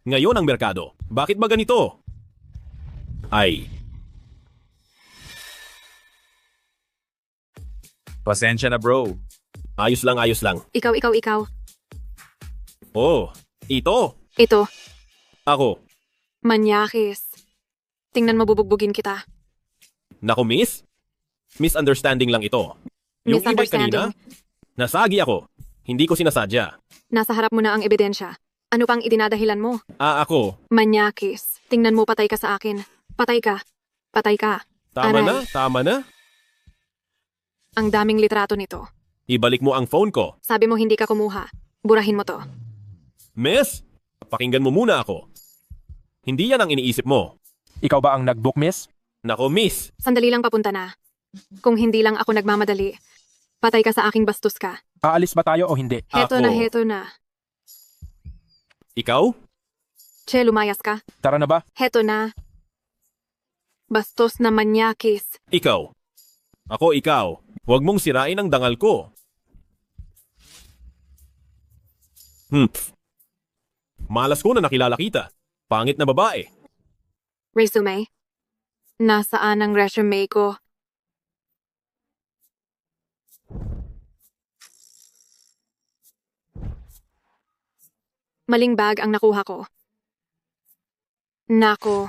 Ngayon ang merkado. Bakit ba ganito? Ay, Pasensya na bro. ayos lang, ayos lang. Ikaw. Oh, ito. Ito, Ako. manyakis. Tingnan mo bubugbugin kita. Naku, miss? Misunderstanding lang ito. Yung e-bike kanina, nasagi ako. Hindi ko sinasadya. Nasa harap mo na ang ebidensya. Ano pang idinadahilan mo? Ako. Manyakis. Tingnan mo patay ka sa akin. Patay ka. Patay ka. Tama Aray. na, tama na. Ang daming litrato nito. Ibalik mo ang phone ko. Sabi mo hindi ka kumuha. Burahin mo to. Miss, pakinggan mo muna ako. Hindi yan ang iniisip mo. Ikaw ba ang nag-book, miss? Nako, miss. Sandali lang papunta na. Kung hindi lang ako nagmamadali, patay ka sa aking bastos ka. Aalis ba tayo o hindi? Heto na. Ikaw? Che, lumayas ka. Tara na ba? Heto na. Bastos na manyakis. Ikaw. Ako, ikaw. Huwag mong sirain ang dangal ko. Malas ko na nakilala kita. Pangit na babae. Resume? Nasaan ang resume ko? Maling bag ang nakuha ko. Nako.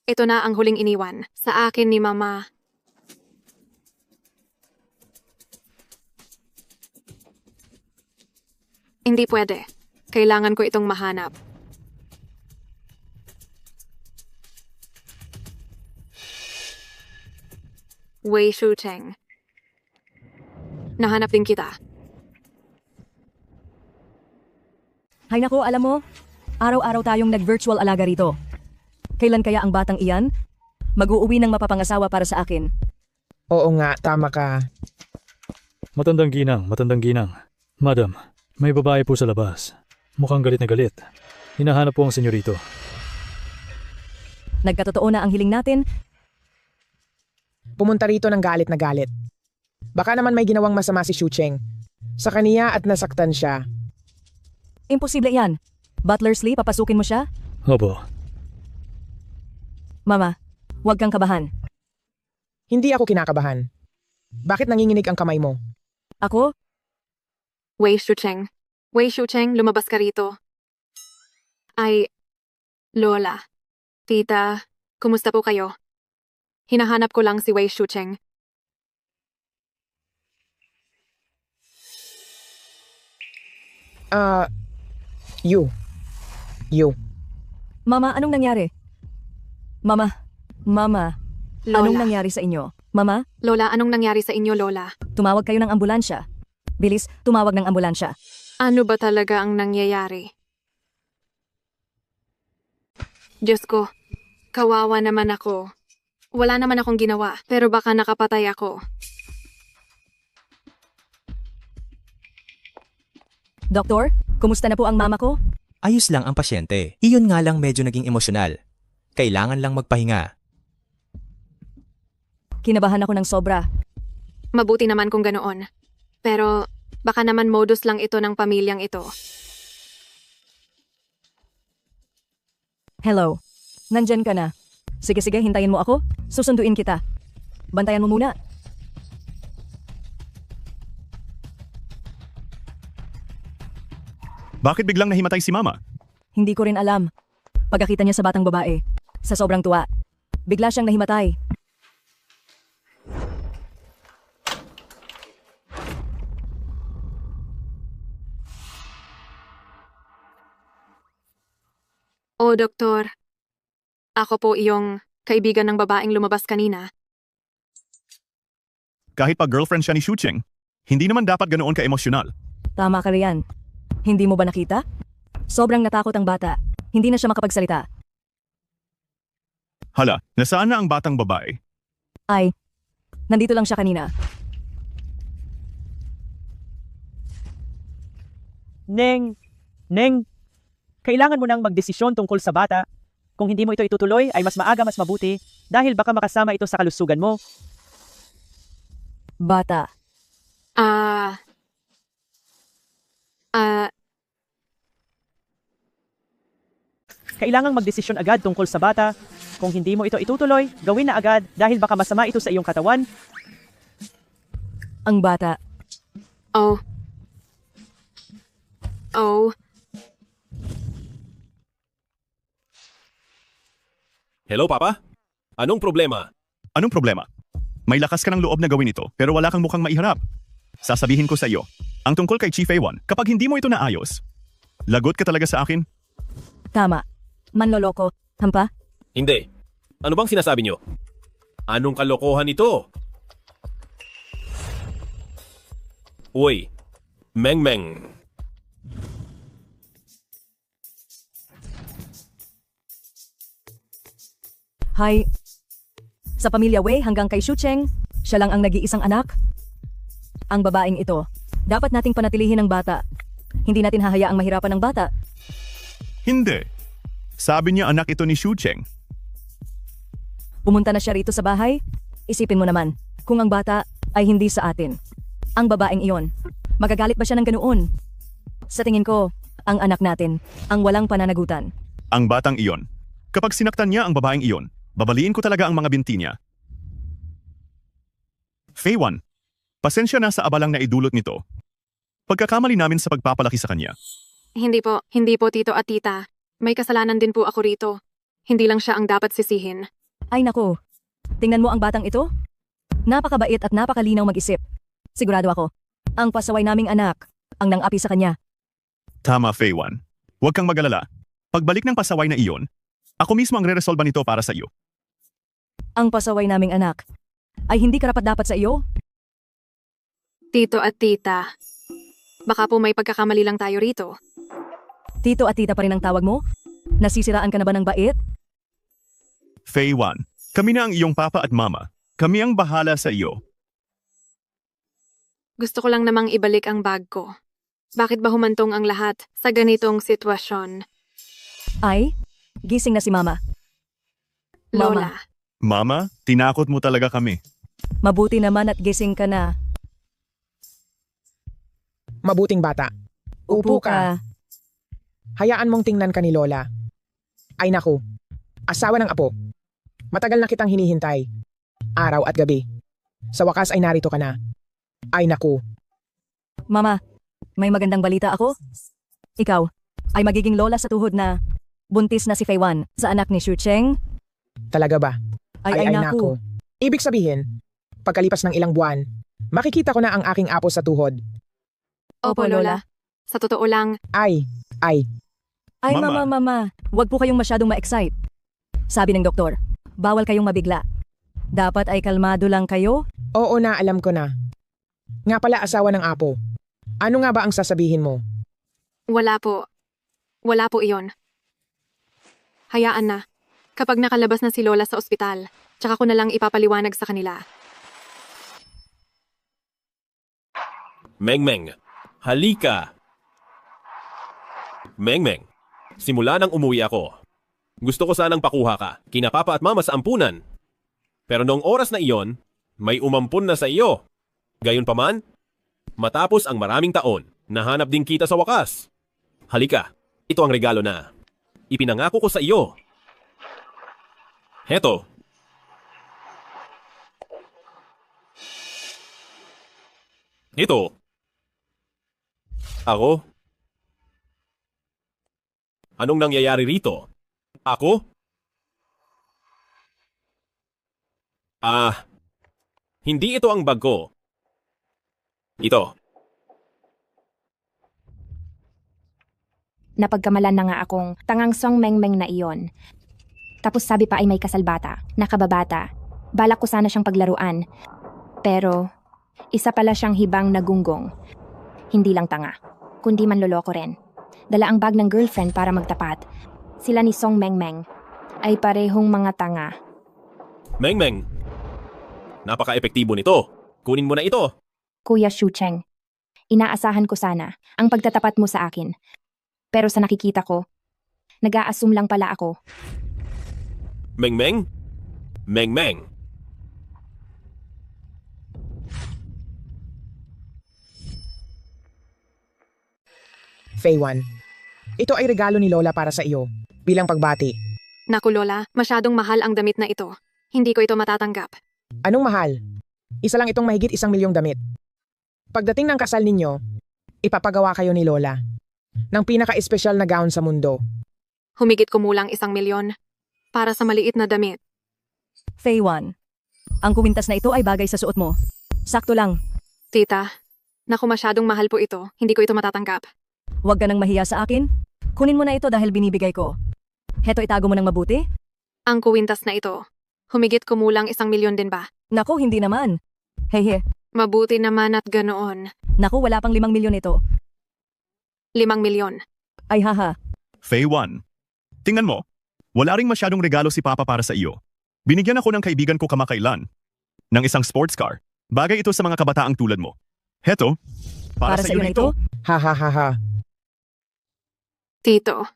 Ito na ang huling iniwan sa akin ni Mama. Hindi pwede. Kailangan ko itong mahanap. Wei Shucheng. Nahanap din kita. Hay nako, alam mo, araw-araw tayong nag-virtual alaga rito. Kailan kaya ang batang iyan mag-uuwi ng mapapangasawa para sa akin? Oo nga, tama ka. Matandang ginang. Madam, may babae po sa labas. Mukhang galit na galit. Hinahanap po ang senyorito. Nagkatotoo na ang hiling natin. Pumunta rito ng galit na galit. Baka naman may ginawang masama si Shucheng sa kaniya at nasaktan siya. Imposible yan. Butler Lee, papasukin mo siya? Opo. Mama, huwag kang kabahan. Hindi ako kinakabahan. Bakit nanginginig ang kamay mo? Ako? Wei Shucheng. Wei Shucheng, lumabas ka rito. Ay, Lola. Tita, kumusta po kayo? Hinahanap ko lang si Wei Shucheng. You. Mama, anong nangyari? Mama, Lola. anong nangyari sa inyo? Mama, Lola, anong nangyari sa inyo, Lola? tumawag kayo ng ambulansya. Bilis, tumawag ng ambulansya. Ano ba talaga ang nangyayari? Diyos ko, kawawa naman ako. Wala naman akong ginawa, pero baka nakapatay ako. Doktor, kumusta na po ang mama ko? Ayos lang ang pasyente. Iyon nga lang medyo naging emosyonal. Kailangan lang magpahinga. Kinabahan ako ng sobra. Mabuti naman kung ganoon. Pero baka naman modus lang ito ng pamilyang ito. Hello, nandyan ka na. Sige, hintayin mo ako. Susunduin kita. Bantayan mo muna. Bakit biglang nahimatay si Mama? Hindi ko rin alam. Pagkakita niya sa batang babae, sa sobrang tuwa, bigla siyang nahimatay. O, Doktor. Ako po iyong kaibigan ng babaeng lumabas kanina. Kahit pa girlfriend siya ni Shucheng, hindi naman dapat ganoon ka-emosyonal. Tama ka riyan. Hindi mo ba nakita? Sobrang natakot ang bata. Hindi na siya makapagsalita. Hala, nasaan na ang batang babae? Ay, nandito lang siya kanina. Neng, kailangan mo nang magdesisyon tungkol sa bata. Kung hindi mo ito itutuloy ay mas maaga mas mabuti dahil baka makasama ito sa kalusugan mo. Bata. Ah... Ah... Kailangang magdesisyon agad tungkol sa bata. Kung hindi mo ito itutuloy, gawin na agad dahil baka masama ito sa iyong katawan. Ang bata. Oh. Oh. Hello, Papa? Anong problema? Anong problema? May lakas ka ng loob na gawin ito pero wala kang mukhang maiharap. Sasabihin ko sa iyo, ang tungkol kay Chief A1, kapag hindi mo ito naayos, lagot ka talaga sa akin? Tama. Manloloko. Hampa? Hindi. Ano bang sinasabi niyo? Anong kalokohan ito? Uy, Meng Meng. Hi. Sa pamilya Wei hanggang kay Shucheng, siya lang ang nag-iisang anak. Ang babaeng ito, dapat nating panatilihin ang bata. Hindi natin hahayaang mahirapan ng bata. Hindi. Sabi niya anak ito ni Xu Cheng. Pumunta na siya rito sa bahay. Isipin mo naman, kung ang bata ay hindi sa atin. Ang babaeng iyon, magagalit ba siya ng ganoon? Sa tingin ko, ang anak natin, ang walang pananagutan. Ang batang iyon. Kapag sinaktan niya ang babaeng iyon, babaliin ko talaga ang mga binti niya. Fei-wan, pasensya na sa abalang na idulot nito. Pagkakamali namin sa pagpapalaki sa kanya. Hindi po tito at tita. May kasalanan din po ako rito. Hindi lang siya ang dapat sisihin. Ay nako, tingnan mo ang batang ito. Napakabait at napakalinaw mag-isip. Sigurado ako, ang pasaway naming anak, ang nang-api sa kanya. Tama, Fei-wan. Huwag kang magalala. Pagbalik ng pasaway na iyon, ako mismo ang re-resolba nito para sa iyo. Ang pasaway naming anak, ay hindi karapat-dapat sa iyo? Tito at tita. Baka po may pagkakamali lang tayo rito. Tito at tita pa rin ang tawag mo? Nasisiraan ka na ba ng bait? Fei-wan, kami na ang iyong papa at mama. Kami ang bahala sa iyo. Gusto ko lang namang ibalik ang bag ko. Bakit ba humantong ang lahat sa ganitong sitwasyon? Ay, gising na si Mama. Lola. Mama, tinakot mo talaga kami. Mabuti naman at gising ka na. Mabuting bata. Upo ka. Hayaan mong tingnan ka ni Lola. Ay naku, asawa ng apo. Matagal na kitang hinihintay. Araw at gabi. Sa wakas ay narito ka na. Ay naku. Mama, may magandang balita ako. Ikaw, ay magiging lola sa tuhod na buntis na si Fei-wan sa anak ni Xu Cheng. Talaga ba? Ay naku. Ibig sabihin, pagkalipas ng ilang buwan, makikita ko na ang aking apo sa tuhod. Opo, Lola. Sa totoo lang, Ay, Ay Mama. mama, huwag po kayong masyadong ma-excite. Sabi ng doktor, bawal kayong mabigla. Dapat ay kalmado lang kayo. oo na, alam ko na. Nga pala asawa ng apo. Ano nga ba ang sasabihin mo? wala po. Wala po iyon. Hayaan na. Kapag nakalabas na si Lola sa ospital, tsaka ko na lang ipapaliwanag sa kanila. Meng Meng, halika. Meng Meng, simula nang umuwi ako. Gusto ko sanang pakuha ka, kina papa at mama sa ampunan. Pero noong oras na iyon, may umampun na sa iyo. Gayunpaman, matapos ang maraming taon, nahanap din kita sa wakas. Halika, ito ang regalo na ipinangako ko sa iyo. Heto. Ito. Ako? Anong nangyayari rito? Ako? Hindi ito ang bag ko. Ito. Napagkamalan na nga akong tangang Song Meng Meng na iyon. Tapos sabi pa ay may kasalbata, nakababata. Balak ko sana siyang paglaruan. Pero, isa pala siyang hibang nagunggong. Hindi lang tanga, kundi manloloko rin. Dala ang bag ng girlfriend para magtapat. Sila ni Song Meng Meng ay parehong mga tanga. Meng Meng, napaka-epektibo nito. Kunin mo na ito. Kuya Xu Cheng, inaasahan ko sana ang pagtatapat mo sa akin. Pero sa nakikita ko, nag-a-assume lang pala ako. Meng Meng? Meng Meng. Fei-wan, ito ay regalo ni Lola para sa iyo, bilang pagbati. Naku Lola, masyadong mahal ang damit na ito. Hindi ko ito matatanggap. Anong mahal? Isa lang itong mahigit 1,000,000 damit. Pagdating ng kasal ninyo, ipapagawa kayo ni Lola ng pinaka-espesyal na gown sa mundo. Humigit kumulang 1,000,000 para sa maliit na damit. Fei-wan, ang kuwintas na ito ay bagay sa suot mo. Sakto lang. Tita, naku masyadong mahal po ito. Hindi ko ito matatanggap. Huwag ka nang mahiya sa akin. Kunin mo na ito dahil binibigay ko. Heto, itago mo ng mabuti. Ang kuwintas na ito, humigit kumulang 1,000,000 din ba? Naku, hindi naman. Hehe. Mabuti naman at ganoon. Naku, wala pang 5,000,000 ito. 5,000,000. Ay haha. Fei-wan, tingnan mo. Wala ring masyadong regalo si Papa para sa iyo. Binigyan ako ng kaibigan ko kamakailan ng isang sports car. Bagay ito sa mga kabataang tulad mo. Heto, para sa iyo na ito. Ha ha ha ha. Tito,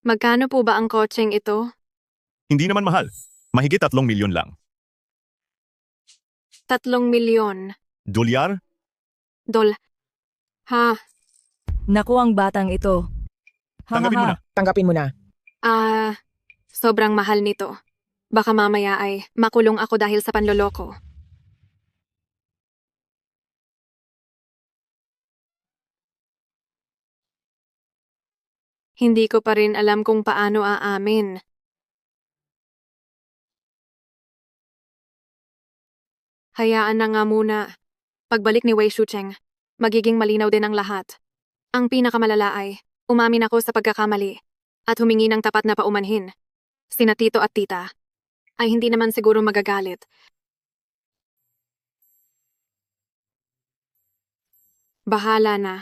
magkano po ba ang kotseng ito? Hindi naman mahal. Mahigit 3,000,000 lang. 3,000,000. Dolyar? Ha? Naku, ang batang ito. Tanggapin mo na. Tanggapin mo na. Sobrang mahal nito. Baka mamaya ay makulong ako dahil sa panloloko. Hindi ko pa rin alam kung paano aamin. Hayaan na nga muna. Pagbalik ni Wei Shucheng, magiging malinaw din ang lahat. Ang pinakamalala ay, umamin ako sa pagkakamali at humingi ng tapat na paumanhin. Sina tito at tita ay hindi naman siguro magagalit. Bahala na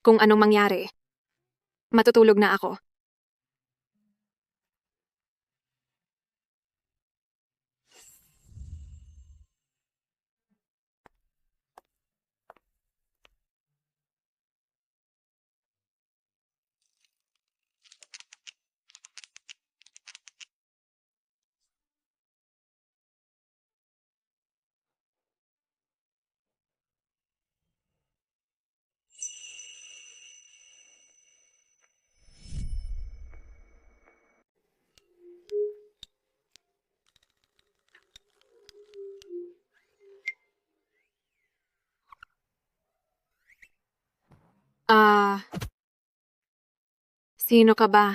kung anong mangyari. Matutulog na ako. Sino ka ba?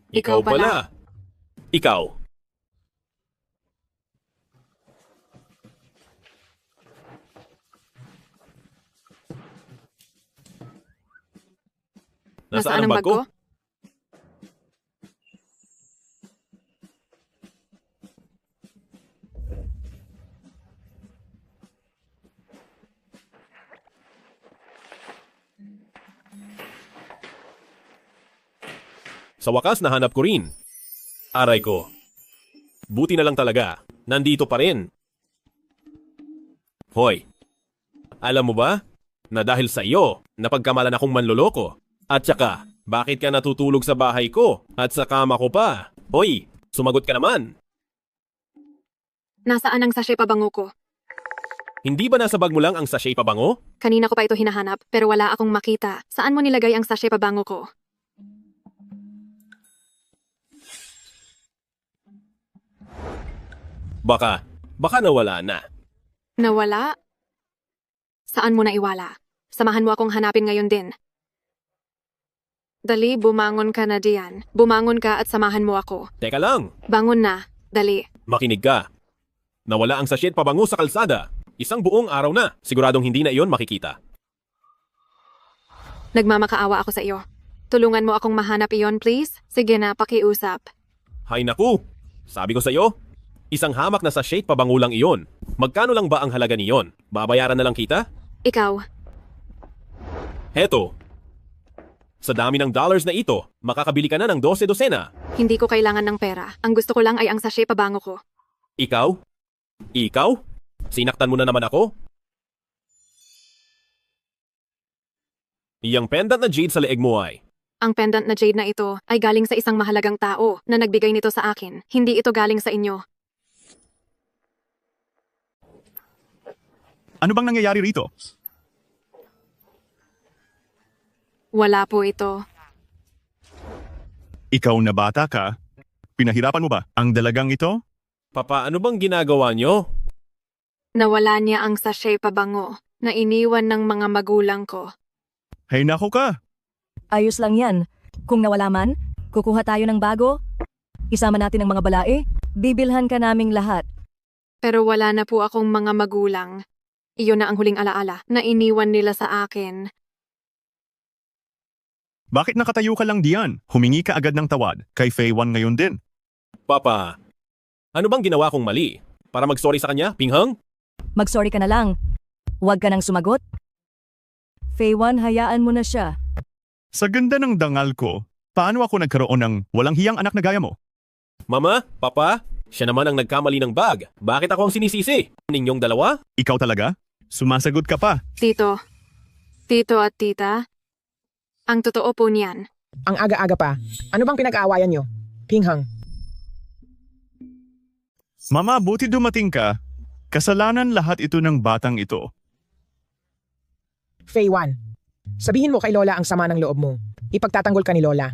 Ikaw pala. Ikaw. Nasaan ang bag ko? Sa wakas nahanap ko rin. Aray ko. Buti na lang talaga. Nandito pa rin. Hoy. Alam mo ba na dahil sa iyo, napagkamalan akong manloloko? At saka, bakit ka natutulog sa bahay ko at sa kama ko pa? Hoy, sumagot ka naman. Nasaan ang sachet pabango ko? Hindi ba nasa bag mo lang ang sachet pabango? Kanina ko pa ito hinahanap pero wala akong makita. Saan mo nilagay ang sachet pabango ko? Baka nawala na. Nawala? Saan mo naiwala? Samahan mo akong hanapin ngayon din. Dali, bumangon ka na diyan. Bumangon ka at samahan mo ako. Teka lang, Bangon na. Dali. makinig ka. Nawala ang sachet pabango sa kalsada. Isang buong araw na. Siguradong hindi na iyon makikita. Nagmamakaawa ako sa iyo. Tulungan mo akong mahanap iyon, please? Sige na, pakiusap. Hay naku! Sabi ko sa iyo, isang hamak na sachet pabango lang iyon. Magkano lang ba ang halaga niyon? Babayaran na lang kita? Ikaw, Heto. Sa dami ng dollars na ito, makakabili ka na ng 12 dosena. hindi ko kailangan ng pera. Ang gusto ko lang ay ang sachet pabango ko. Ikaw? Ikaw? Sinaktan mo na naman ako? Iyang pendant na jade sa leeg mo ay. Ang pendant na jade na ito ay galing sa isang mahalagang tao na nagbigay nito sa akin. Hindi ito galing sa inyo. Ano bang nangyayari rito? Wala po ito. Ikaw na bata ka? Pinahirapan mo ba ang dalagang ito? Papa, ano bang ginagawa nyo? Nawala niya ang sachet pabango na iniwan ng mga magulang ko. Hay nako ka! Ayos lang yan. Kung nawala man, kukuha tayo ng bago. Isama natin ang mga balae. Bibilhan ka naming lahat. Pero wala na po akong mga magulang. Iyon na ang huling alaala na iniwan nila sa akin. Bakit nakatayo ka lang diyan? Humingi ka agad ng tawad kay Fei-Wan ngayon din. Papa, ano bang ginawa kong mali? Para mag-sorry sa kanya, Pinghang? Mag-sorry ka na lang. Huwag ka nang sumagot. Fei-Wan, hayaan mo na siya. Sa ganda ng dangal ko, paano ako nagkaroon ng walang hiyang anak na gaya mo? Mama, Papa, siya naman ang nagkamali ng bag. Bakit ako ang sinisisi? Ninyong dalawa? Ikaw talaga? Sumasagot ka pa. Tito at tita, ang totoo po niyan. Ang aga-aga pa. Ano bang pinag-aawayan nyo? Pinghang. Mama, buti dumating ka. Kasalanan lahat ito ng batang ito. Fei-Wan, sabihin mo kay Lola ang sama ng loob mo. Ipagtatanggol ka ni Lola.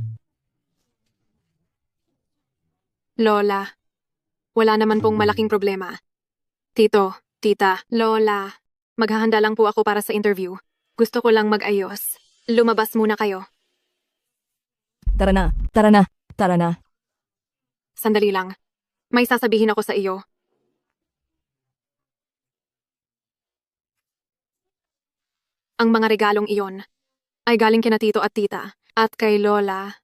Lola, wala naman pong malaking problema. Tito, tita, Lola, maghahanda lang po ako para sa interview. Gusto ko lang mag-ayos. Lumabas muna kayo. Tara na, tara na, tara na. Sandali lang. May sasabihin ako sa iyo. Ang mga regalong iyon ay galing kina tito at tita at kay Lola.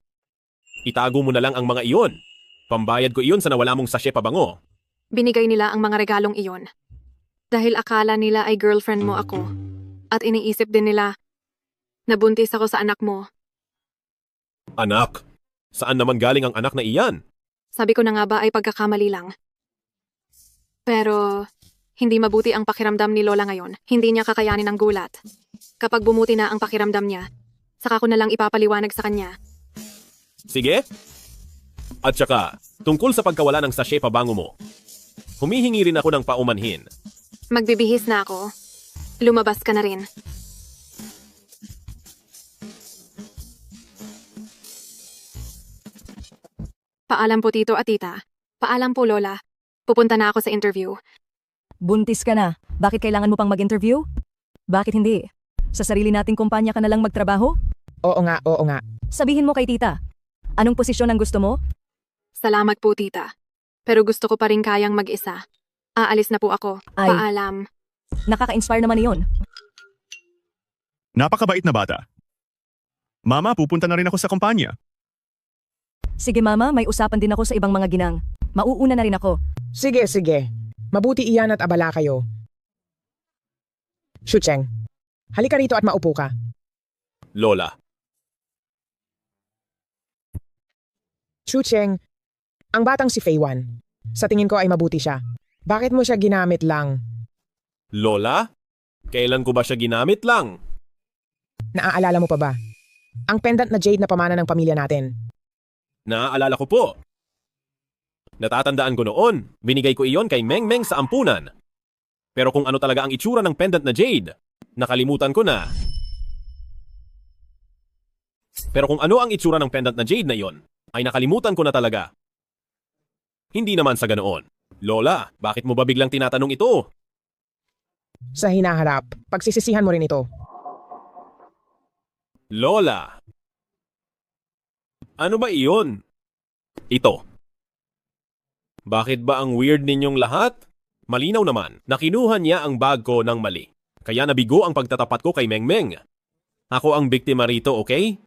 Itago mo na lang ang mga iyon. Pambayad ko iyon sa nawala mong sachet pabango. Binigay nila ang mga regalong iyon. Dahil akala nila ay girlfriend mo ako. At iniisip din nila na buntis ako sa anak mo. Anak? Saan naman galing ang anak na iyan? Sabi ko na nga ba ay pagkakamali lang. Pero hindi mabuti ang pakiramdam ni Lola ngayon. Hindi niya kakayanin ang gulat. Kapag bumuti na ang pakiramdam niya, saka ko na lang ipapaliwanag sa kanya. Sige? At saka, tungkol sa pagkawala ng sachet pabango mo, humihingi rin ako ng paumanhin. Magbibihis na ako. Lumabas ka na rin. Paalam po tito at tita. Paalam po Lola. Pupunta na ako sa interview. Buntis ka na. Bakit kailangan mo pang mag-interview? Bakit hindi? Sa sarili nating kumpanya ka na lang magtrabaho? Oo nga, oo nga. Sabihin mo kay tita. Anong posisyon ang gusto mo? Salamat po tita. Pero gusto ko pa rin kayang mag-isa. Aalis na po ako. Ay. Paalam. Nakaka-inspire naman iyon. Napakabait na bata. Mama, pupunta na rin ako sa kumpanya. Sige mama, may usapan din ako sa ibang mga ginang. Mauuna na rin ako. Sige, sige. Mabuti iyan at abala kayo. Shucheng, halika rito at maupo ka. Lola. Shucheng, ang batang si Fei-Wan. Sa tingin ko ay mabuti siya. Bakit mo siya ginamit lang? Lola? Kailan ko ba siya ginamit lang? Naaalala mo pa ba? Ang pendant na jade na pamana ng pamilya natin. Naaalala ko po. Natatandaan ko noon, binigay ko iyon kay Meng Meng sa ampunan. Pero kung ano talaga ang itsura ng pendant na jade, nakalimutan ko na. Pero kung ano ang itsura ng pendant na jade na iyon, ay nakalimutan ko na talaga. Hindi naman sa ganoon. Lola, bakit mo ba biglang tinatanong ito? Sa hinaharap, pagsisisihan mo rin ito. Lola. Ano ba iyon? Ito. Bakit ba ang weird ninyong lahat? Malinaw naman na kinuha niya ang bag ko ng mali. Kaya nabigo ang pagtatapat ko kay Meng Meng. Ako ang biktima rito, okay?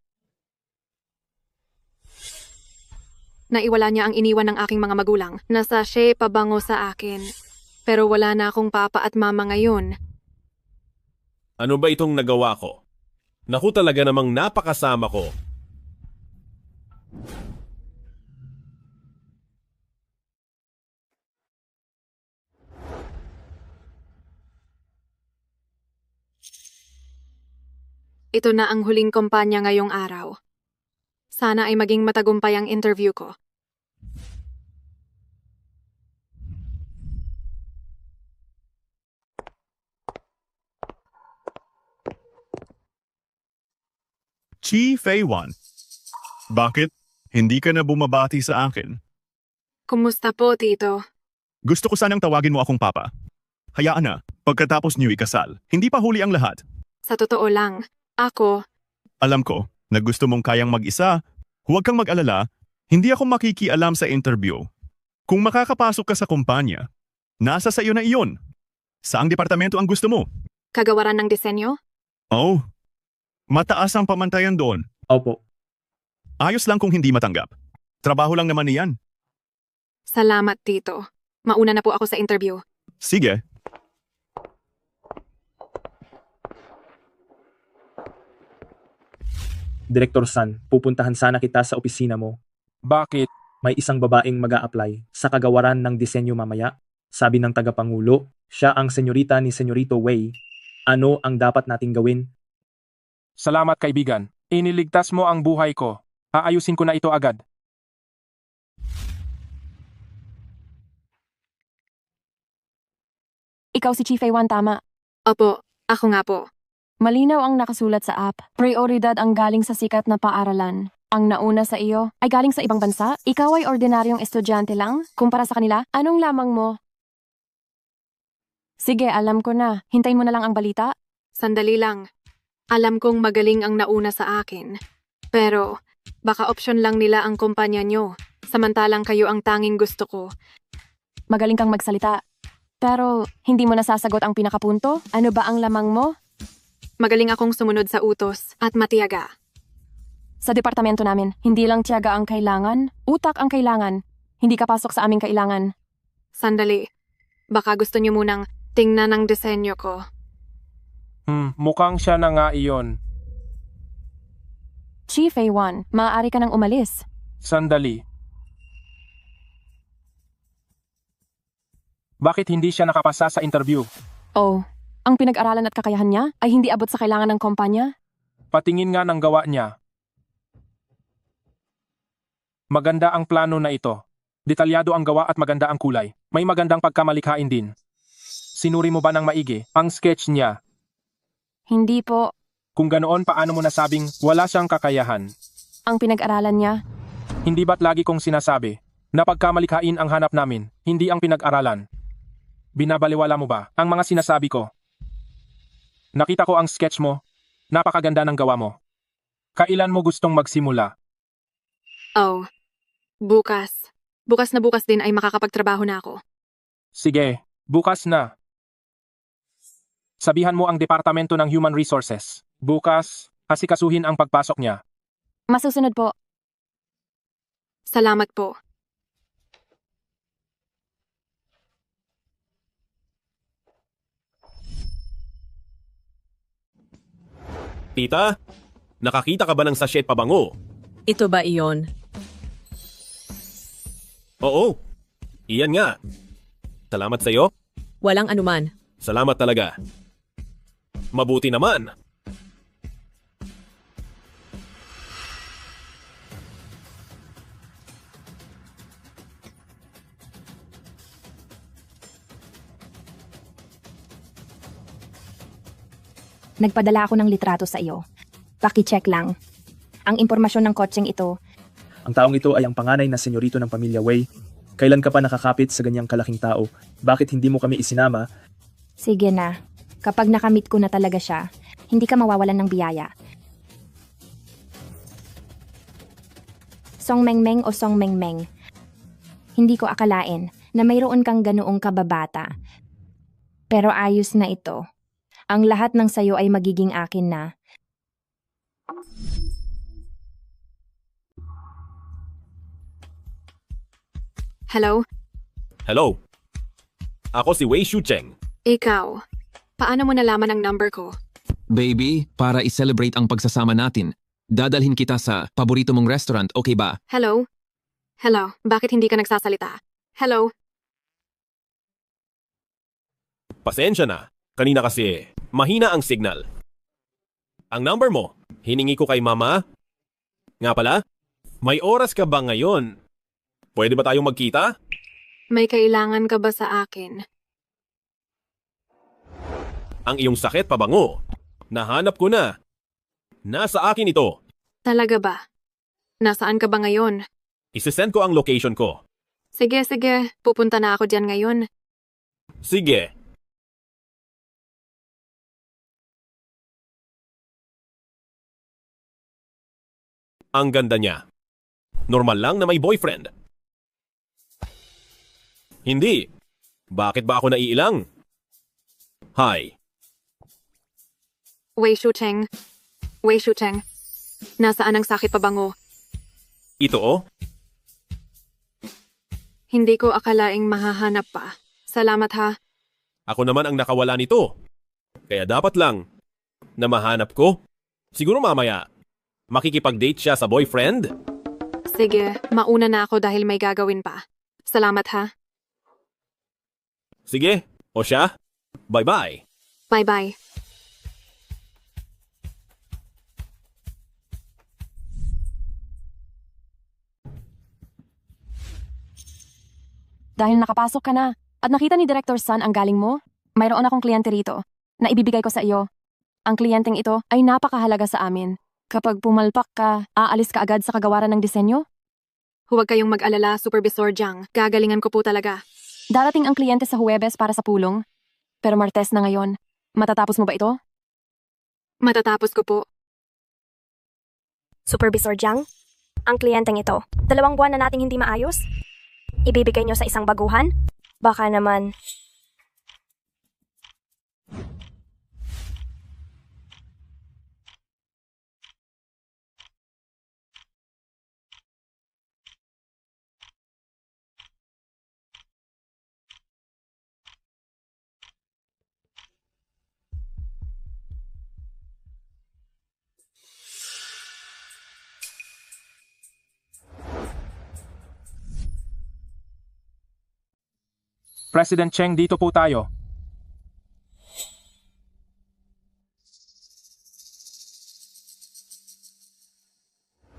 Naiwala niya ang iniwan ng aking mga magulang. Nasa sachet pabango sa akin. Pero wala na akong papa at mama ngayon. Ano ba itong nagawa ko? Naku talaga namang napakasama ko. Ito na ang huling kumpanya ngayong araw. Sana ay maging matagumpay ang interview ko. Chi Fei-wan. Bakit? Hindi ka na bumabati sa akin. Kumusta po, Tito? Gusto ko sanang tawagin mo akong papa. Hayaan na, pagkatapos niyo ikasal, hindi pa huli ang lahat. Sa totoo lang, ako, Alam ko na gusto mong kayang mag-isa. Huwag kang mag-alala, hindi ako makikialam sa interview. Kung makakapasok ka sa kumpanya, nasa sa iyo na iyon. Saang departamento ang gusto mo? kagawaran ng disenyo? Oh, mataas ang pamantayan doon. Opo. Ayos lang kung hindi matanggap. Trabaho lang naman niyan. Salamat, Tito. Mauna na po ako sa interview. Sige. Direktor San, pupuntahan sana kita sa opisina mo. Bakit? May isang babaeng mag-a-apply sa kagawaran ng disenyo mamaya. Sabi ng tagapangulo, siya ang senyorita ni Senyorito Wei. Ano ang dapat nating gawin? Salamat kaibigan. Iniligtas mo ang buhay ko. Aayusin ko na ito agad. Ikaw si Chief Ewan, tama. Opo, ako nga po. Malinaw ang nakasulat sa app. Prioridad ang galing sa sikat na paaralan. Ang nauna sa iyo ay galing sa ibang bansa. Ikaw ay ordinaryong estudyante lang. Kumpara sa kanila, anong lamang mo? Sige, alam ko na. Hintayin mo na lang ang balita. Sandali lang. Alam kong magaling ang nauna sa akin. Pero, baka opsyon lang nila ang kumpanya nyo. Samantalang kayo ang tanging gusto ko. Magaling kang magsalita. Pero, hindi mo nasasagot ang pinakapunto? Ano ba ang lamang mo? Magaling akong sumunod sa utos at matiyaga. Sa departamento namin, hindi lang tiyaga ang kailangan, utak ang kailangan. Hindi ka pasok sa aming kailangan. Sandali. Baka gusto nyo munang tingnan ang disenyo ko. Mukhang siya na nga iyon. Chief A1, maaari ka nang umalis. Sandali. Bakit hindi siya nakapasa sa interview? Oh, ang pinag-aralan at kakayahan niya ay hindi abot sa kailangan ng kumpanya? Patingin nga ng gawa niya. Maganda ang plano na ito. Detalyado ang gawa at maganda ang kulay. May magandang pagkamalikhain din. Sinuri mo ba ng maigi ang sketch niya? Hindi po. Kung ganoon, paano mo nasabing wala siyang kakayahan? Ang pinag-aralan niya? Hindi ba't lagi kong sinasabi na pagkamalikhain ang hanap namin, hindi ang pinag-aralan? Binabaliwala mo ba ang mga sinasabi ko? Nakita ko ang sketch mo. Napakaganda ng gawa mo. Kailan mo gustong magsimula? Oh, bukas. Bukas na bukas din ay makakapagtrabaho na ako. Sige, bukas na. Sabihan mo ang Departamento ng Human Resources. Bukas, asikasuhin ang pagpasok niya. Masusunod po. Salamat po. Tita, nakakita ka ba ng sachet pabango? Ito ba iyon? Oo, iyan nga. Salamat sa'yo. Walang anuman. Salamat talaga. Mabuti naman. Nagpadala ako ng litrato sa iyo. Paki-check lang. Ang impormasyon ng kotseng ito. Ang taong ito ay ang panganay na senyorito ng pamilya Wei. Kailan ka pa nakakapit sa ganyang kalaking tao? Bakit hindi mo kami isinama? Sige na. Kapag nakamit ko na talaga siya, hindi ka mawawalan ng biyaya. Song Mengmeng o Song Mengmeng. Hindi ko akalain na mayroon kang ganoong kababata. Pero ayos na ito. Ang lahat ng sayo ay magiging akin na. Hello? Hello. Ako si Wei Shucheng. Ikaw. Paano mo nalaman ang number ko? Baby, para i-celebrate ang pagsasama natin, dadalhin kita sa paborito mong restaurant, okay ba? Hello? Hello, bakit hindi ka nagsasalita? Hello? Pasensya na. Kanina kasi, mahina ang signal. Ang number mo, hiningi ko kay mama. Nga pala, may oras ka ba ngayon? Pwede ba tayong magkita? May kailangan ka ba sa akin? Ang iyong sakit pabango. Nahanap ko na. Nasa akin ito. Talaga ba? Nasaan ka ba ngayon? Isesend ko ang location ko. Sige, pupunta na ako diyan ngayon. Sige. Ang ganda niya. Normal lang na may boyfriend. Hindi. Bakit ba ako naiilang? Hi. Wei Shucheng. Nasaan ang sakit pabango? Ito oh. Hindi ko akalaing mahahanap pa. Salamat ha. Ako naman ang nakawala nito. Kaya dapat lang na mahanap ko. Siguro mamaya, makikipag-date siya sa boyfriend? Sige, mauna na ako dahil may gagawin pa. Salamat ha. Sige, o siya? Bye-bye. Bye-bye. Dahil nakapasok ka na at nakita ni Director Sun ang galing mo, mayroon akong kliyente rito na ibibigay ko sa iyo. Ang kliyenteng ito ay napakahalaga sa amin. Kapag pumalpak ka, aalis ka agad sa kagawaran ng disenyo? Huwag kayong mag-alala, Supervisor Jiang. Gagalingan ko po talaga. Darating ang kliyente sa Huwebes para sa pulong. Pero Martes na ngayon. Matatapos mo ba ito? Matatapos ko po. Supervisor Jiang, ang kliyenteng ito, 2 buwan na nating hindi maayos. Ibibigay niyo sa isang baguhan? Baka naman... President Cheng, dito po tayo.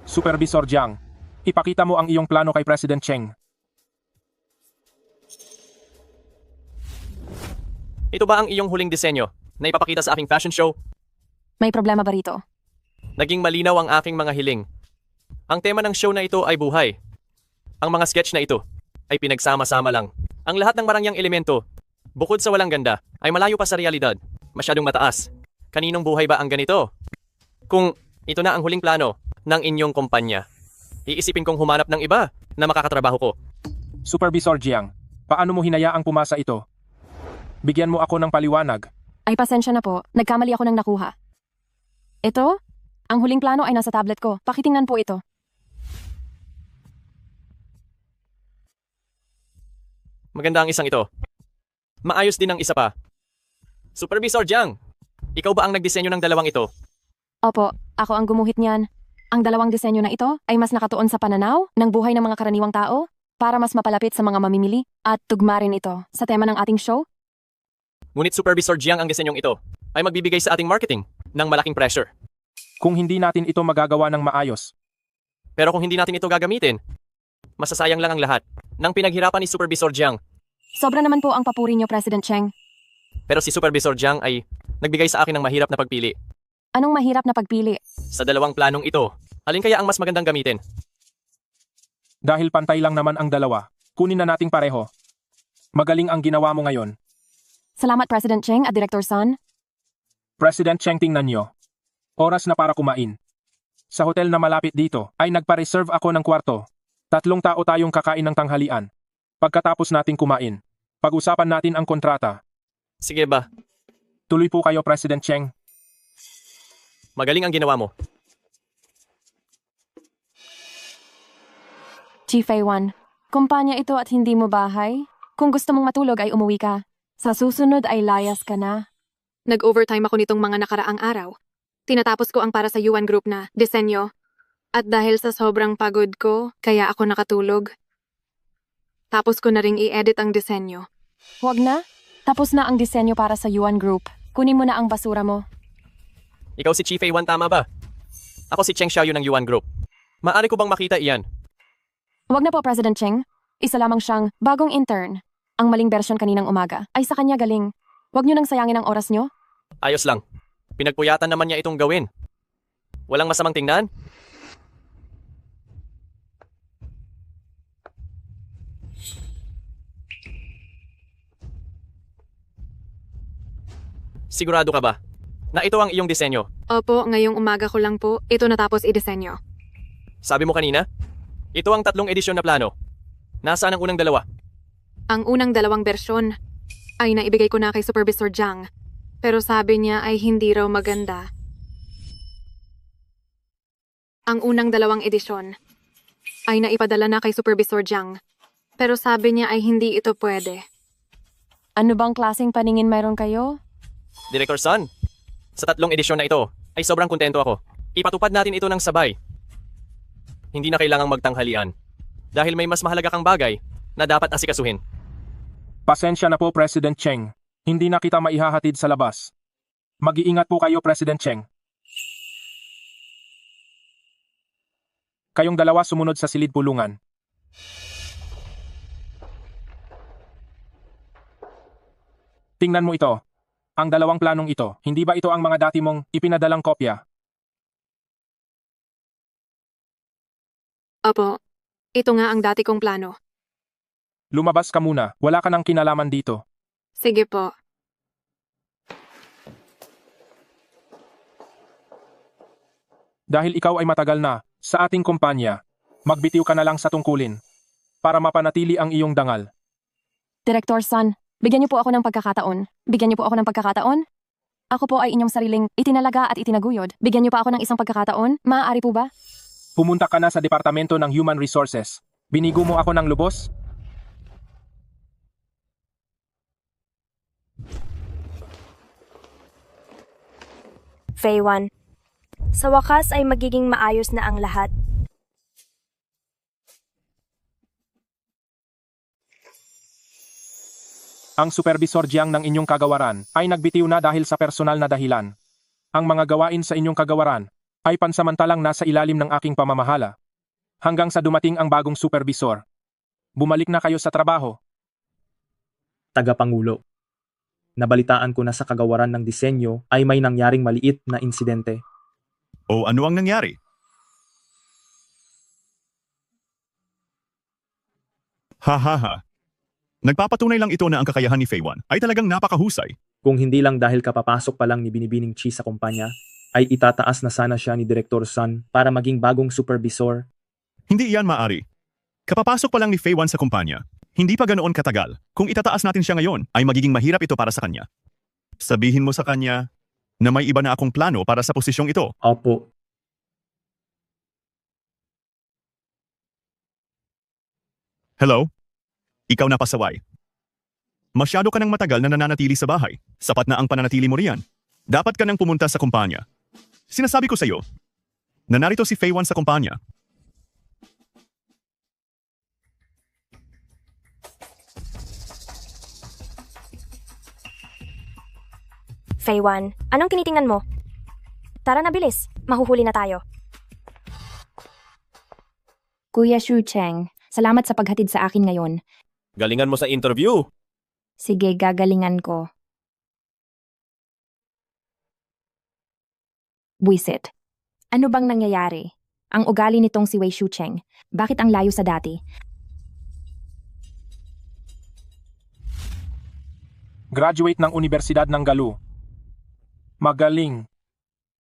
Supervisor Jiang, ipakita mo ang iyong plano kay President Cheng. Ito ba ang iyong huling disenyo na ipapakita sa aking fashion show? May problema ba rito? Naging malinaw ang aking mga hiling. Ang tema ng show na ito ay buhay. Ang mga sketch na ito ay pinagsama-sama lang. Ang lahat ng marangyang elemento, bukod sa walang ganda, ay malayo pa sa realidad. Masyadong mataas. Kaninong buhay ba ang ganito? Kung ito na ang huling plano ng inyong kumpanya, iisipin kong humanap ng iba na makakatrabaho ko. Supervisor Jiang, paano mo hinayaang pumasa ito? Bigyan mo ako ng paliwanag. Ay pasensya na po, nagkamali ako ng nakuha. Ito? Ang huling plano ay nasa tablet ko. Pakitingnan po ito. Maganda ang isang ito. Maayos din ang isa pa. Supervisor Jiang, ikaw ba ang nagdisenyo ng dalawang ito? Opo, ako ang gumuhit niyan. Ang dalawang disenyo na ito ay mas nakatuon sa pananaw ng buhay ng mga karaniwang tao para mas mapalapit sa mga mamimili at tugma rin ito sa tema ng ating show. Ngunit Supervisor Jiang, ang disenyong ito ay magbibigay sa ating marketing ng malaking pressure. Kung hindi natin ito magagawa ng maayos. Pero kung hindi natin ito gagamitin, masasayang lang ang lahat ng pinaghirapan ni Supervisor Jiang. Sobra naman po ang papuri niyo, President Cheng. Pero si Supervisor Jiang ay nagbigay sa akin ng mahirap na pagpili. Anong mahirap na pagpili? Sa dalawang planong ito, alin kaya ang mas magandang gamitin? Dahil pantay lang naman ang dalawa, kunin na nating pareho. Magaling ang ginawa mo ngayon. Salamat, President Cheng at Director Sun. President Cheng, tingnan nyo. Oras na para kumain. Sa hotel na malapit dito ay nagpa-reserve ako ng kwarto. 3 tao tayong kakain ng tanghalian. Pagkatapos nating kumain, pag-usapan natin ang kontrata. Sige ba? Tuloy po kayo, President Cheng. Magaling ang ginawa mo. Chief A1, kumpanya ito at hindi mo bahay? Kung gusto mong matulog ay umuwi ka. Sa susunod ay layas ka na. Nag-overtime ako nitong mga nakaraang araw. Tinatapos ko ang para sa Yuan Group na disenyo. At dahil sa sobrang pagod ko, kaya ako nakatulog. Tapos ko na ring i-edit ang disenyo. Huwag na. Tapos na ang disenyo para sa Yuan Group. Kunin mo na ang basura mo. Ikaw si Chief A1, tama ba? Ako si Cheng Xiaoyu ng Yuan Group. Maaari ko bang makita iyan? Huwag na po, President Cheng. Isa lamang siyang bagong intern. Ang maling bersyon kaninang umaga ay sa kanya galing. Huwag niyo nang sayangin ang oras niyo. Ayos lang. Pinagpuyatan naman niya itong gawin. Walang masamang tingnan. Sigurado ka ba na ito ang iyong disenyo? Opo, ngayong umaga ko lang po, ito natapos i-disenyo. Sabi mo kanina, ito ang 3 edisyon na plano. Nasaan ang unang 2? Ang unang 2 bersyon ay naibigay ko na kay Supervisor Jiang. Pero sabi niya ay hindi raw maganda. Ang unang 2 edisyon ay naipadala na kay Supervisor Jiang. Pero sabi niya ay hindi ito pwede. Ano bang klaseng paningin mayroon kayo? Director Sun, sa 3 edisyon na ito ay sobrang kontento ako. Ipatupad natin ito ng sabay. Hindi na kailangang magtanghalian dahil may mas mahalaga kang bagay na dapat asikasuhin. Pasensya na po, President Cheng. Hindi na kita maihahatid sa labas. Mag-iingat po kayo, President Cheng. Kayong 2 sumunod sa silid pulungan. Tingnan mo ito. Ang 2 planong ito, hindi ba ito ang mga dati mong ipinadalang kopya? Opo, ito nga ang dati kong plano. Lumabas ka muna, wala ka nang kinalaman dito. Sige po. Dahil ikaw ay matagal na sa ating kumpanya, magbitiw ka na lang sa tungkulin para mapanatili ang iyong dangal. Director Sun, bigyan niyo po ako ng pagkakataon. Bigyan niyo po ako ng pagkakataon? Ako po ay inyong sariling itinalaga at itinaguyod. Bigyan niyo pa ako ng isang pagkakataon? Maaari po ba? Pumunta ka na sa Departamento ng Human Resources. Binigo mo ako ng lubos? Fei-Wan, sa wakas ay magiging maayos na ang lahat. Ang Supervisor Jiang ng inyong kagawaran ay nagbitiw na dahil sa personal na dahilan. Ang mga gawain sa inyong kagawaran ay pansamantalang nasa ilalim ng aking pamamahala. Hanggang sa dumating ang bagong supervisor. Bumalik na kayo sa trabaho. Tagapangulo. Nabalitaan ko na sa kagawaran ng disenyo ay may nangyaring maliit na insidente. O ano ang nangyari? Ha. Nagpapatunay lang ito na ang kakayahan ni Fei-Wan ay talagang napakahusay. Kung hindi lang dahil kapapasok pa lang ni Binibining Chi sa kumpanya, ay itataas na sana siya ni Director Sun para maging bagong supervisor. Hindi iyan maari. Kapapasok pa lang ni Fei-Wan sa kumpanya, hindi pa ganoon katagal. Kung itataas natin siya ngayon, ay magiging mahirap ito para sa kanya. Sabihin mo sa kanya na may iba na akong plano para sa posisyong ito. Opo. Hello? Ikaw na pasaway. Masyado ka nang matagal na nananatili sa bahay. Sapat na ang pananatili mo riyan. Dapat ka nang pumunta sa kumpanya. Sinasabi ko sa iyo na narito si Fei-Wan sa kumpanya. Fei-Wan, anong tinitingnan mo? Tara na bilis, mahuhuli na tayo. Kuya Shu Cheng, salamat sa paghatid sa akin ngayon. Galingan mo sa interview. Sige, gagalingan ko. Buisit. Ano bang nangyayari? Ang ugali nitong si Wei Shucheng, bakit ang layo sa dati? Graduate ng Universidad ng Galu. Magaling.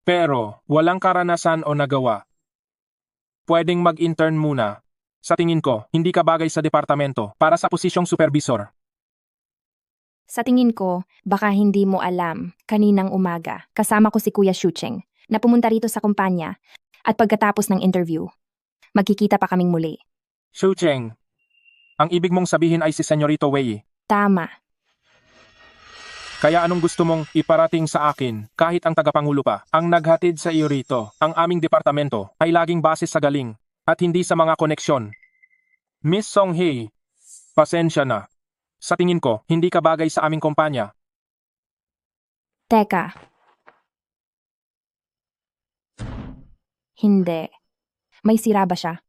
Pero walang karanasan o nagawa. Pwedeng mag-intern muna. Sa tingin ko, hindi ka bagay sa departamento para sa posisyong supervisor. Sa tingin ko, baka hindi mo alam, kaninang umaga, kasama ko si Kuya Shucheng, na pumunta rito sa kumpanya, at pagkatapos ng interview, magkikita pa kaming muli. Shucheng, ang ibig mong sabihin ay si Senyorito Wei. Tama. Kaya anong gusto mong iparating sa akin kahit ang tagapangulo pa ang naghatid sa iyo rito? Ang aming departamento ay laging base sa galing at hindi sa mga koneksyon. Miss Song Hei, pasensya na. Sa tingin ko, hindi ka bagay sa aming kumpanya. Teka. Hindi. May sira ba siya?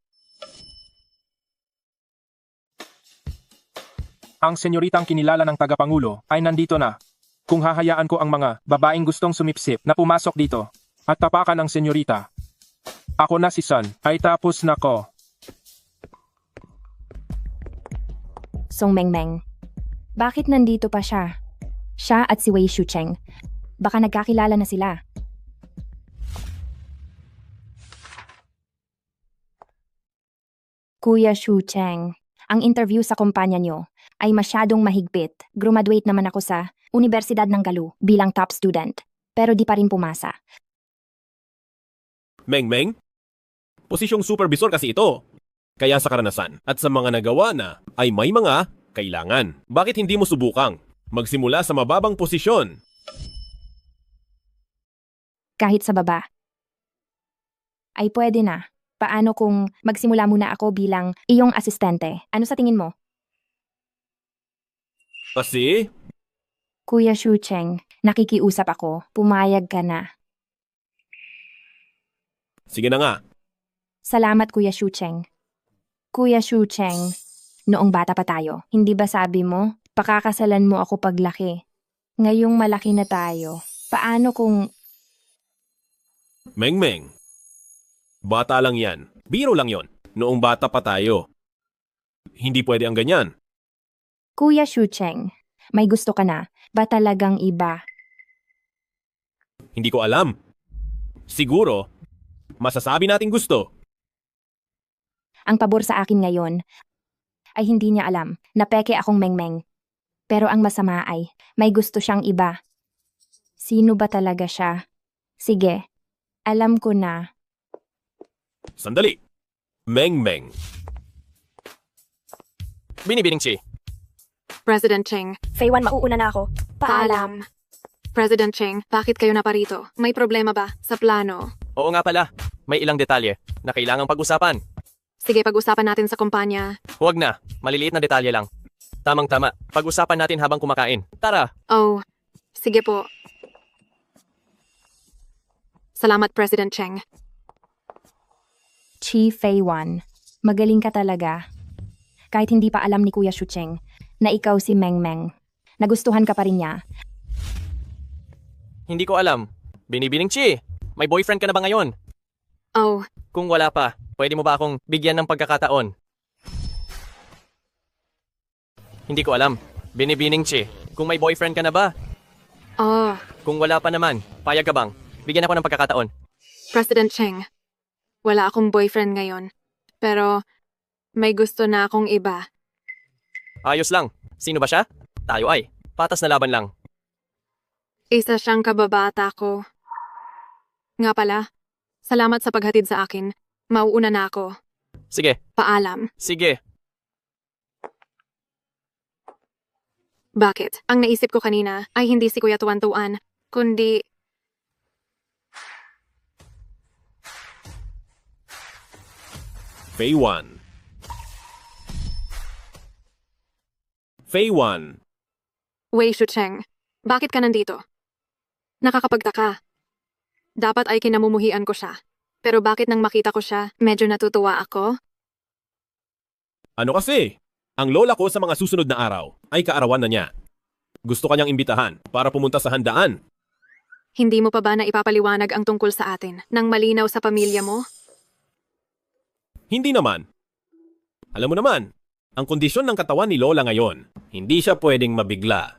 Ang senyoritang kinilala ng tagapangulo ay nandito na. Kung hahayaan ko ang mga babaeng gustong sumipsip na pumasok dito at tapakan ang senyorita. Ako na si Sun, ay tapos na ko. Song Mengmeng. Bakit nandito pa siya? Siya at si Wei Shucheng. Baka nagkakilala na sila. Kuya Shu Cheng, ang interview sa kumpanya nyo ay masyadong mahigpit. Graduate naman ako sa Universidad ng Galu bilang top student, pero di pa rin pumasa. Meng, posisyong supervisor kasi ito. Kaya sa karanasan at sa mga nagawa na ay may mga kailangan. Bakit hindi mo subukang magsimula sa mababang posisyon? Kahit sa baba. Ay pwede na. Paano kung magsimula muna ako bilang iyong asistente? Ano sa tingin mo? Kasi? Kuya Shu Cheng, nakikiusap ako. Pumayag ka na. Sige na nga. Salamat Kuya Shu Cheng. Kuya Shu Cheng, noong bata pa tayo, hindi ba sabi mo, pakakasalan mo ako paglaki? Ngayong malaki na tayo, paano kung... Meng, bata lang yan. Biro lang yon. Noong bata pa tayo. Hindi pwede ang ganyan. Kuya Shu Cheng, may gusto ka na, ba talagang iba? Hindi ko alam. Siguro, masasabi nating gusto. Ang pabor sa akin ngayon ay hindi niya alam na peke akong mengmeng. Pero ang masama ay may gusto siyang iba. Sino ba talaga siya? Sige, alam ko na. Sandali. Meng. Binibining Chi. President Cheng, Fei-Wan, mauuna na ako. Paalam. President Cheng, bakit kayo naparito? May problema ba sa plano? Oo nga pala, may ilang detalye na kailangang pag-usapan. Sige, pag-usapan natin sa kumpanya. Huwag na, maliliit na detalye lang. Tamang-tama, pag-usapan natin habang kumakain. Tara! Oh, sige po. Salamat, President Cheng. Chi Fei-Wan, magaling ka talaga. Kahit hindi pa alam ni Kuya Shu Cheng na ikaw si Meng. Nagustuhan ka pa rin niya. Hindi ko alam. Binibining Chi, may boyfriend ka na ba ngayon? Oh. Kung wala pa, pwede mo ba akong bigyan ng pagkakataon? Hindi ko alam. Binibining Chi, kung may boyfriend ka na ba? Oh. Kung wala pa naman, payag ka bang bigyan ako ng pagkakataon? President Cheng, wala akong boyfriend ngayon. Pero may gusto na akong iba. Ayos lang. Sino ba siya? Tayo ay. Patas na laban lang. Isa siyang kababata ko. Nga pala, salamat sa paghatid sa akin. Mauuna na ako. Sige. Paalam. Sige. Bakit? Ang naisip ko kanina ay hindi si Kuya Tuan-Tuan, kundi... Fei-Wan. Wei Shu Cheng, bakit ka nandito? Nakakapagtaka. Dapat ay kinamumuhian ko siya. Pero bakit nang makita ko siya, medyo natutuwa ako? Ano kasi? Ang lola ko sa mga susunod na araw ay kaarawan na niya. Gusto kanyang imbitahan para pumunta sa handaan. Hindi mo pa ba na ipapaliwanag ang tungkol sa atin nang malinaw sa pamilya mo? Hindi naman. Alam mo naman, ang kondisyon ng katawan ni Lola ngayon, hindi siya pwedeng mabigla.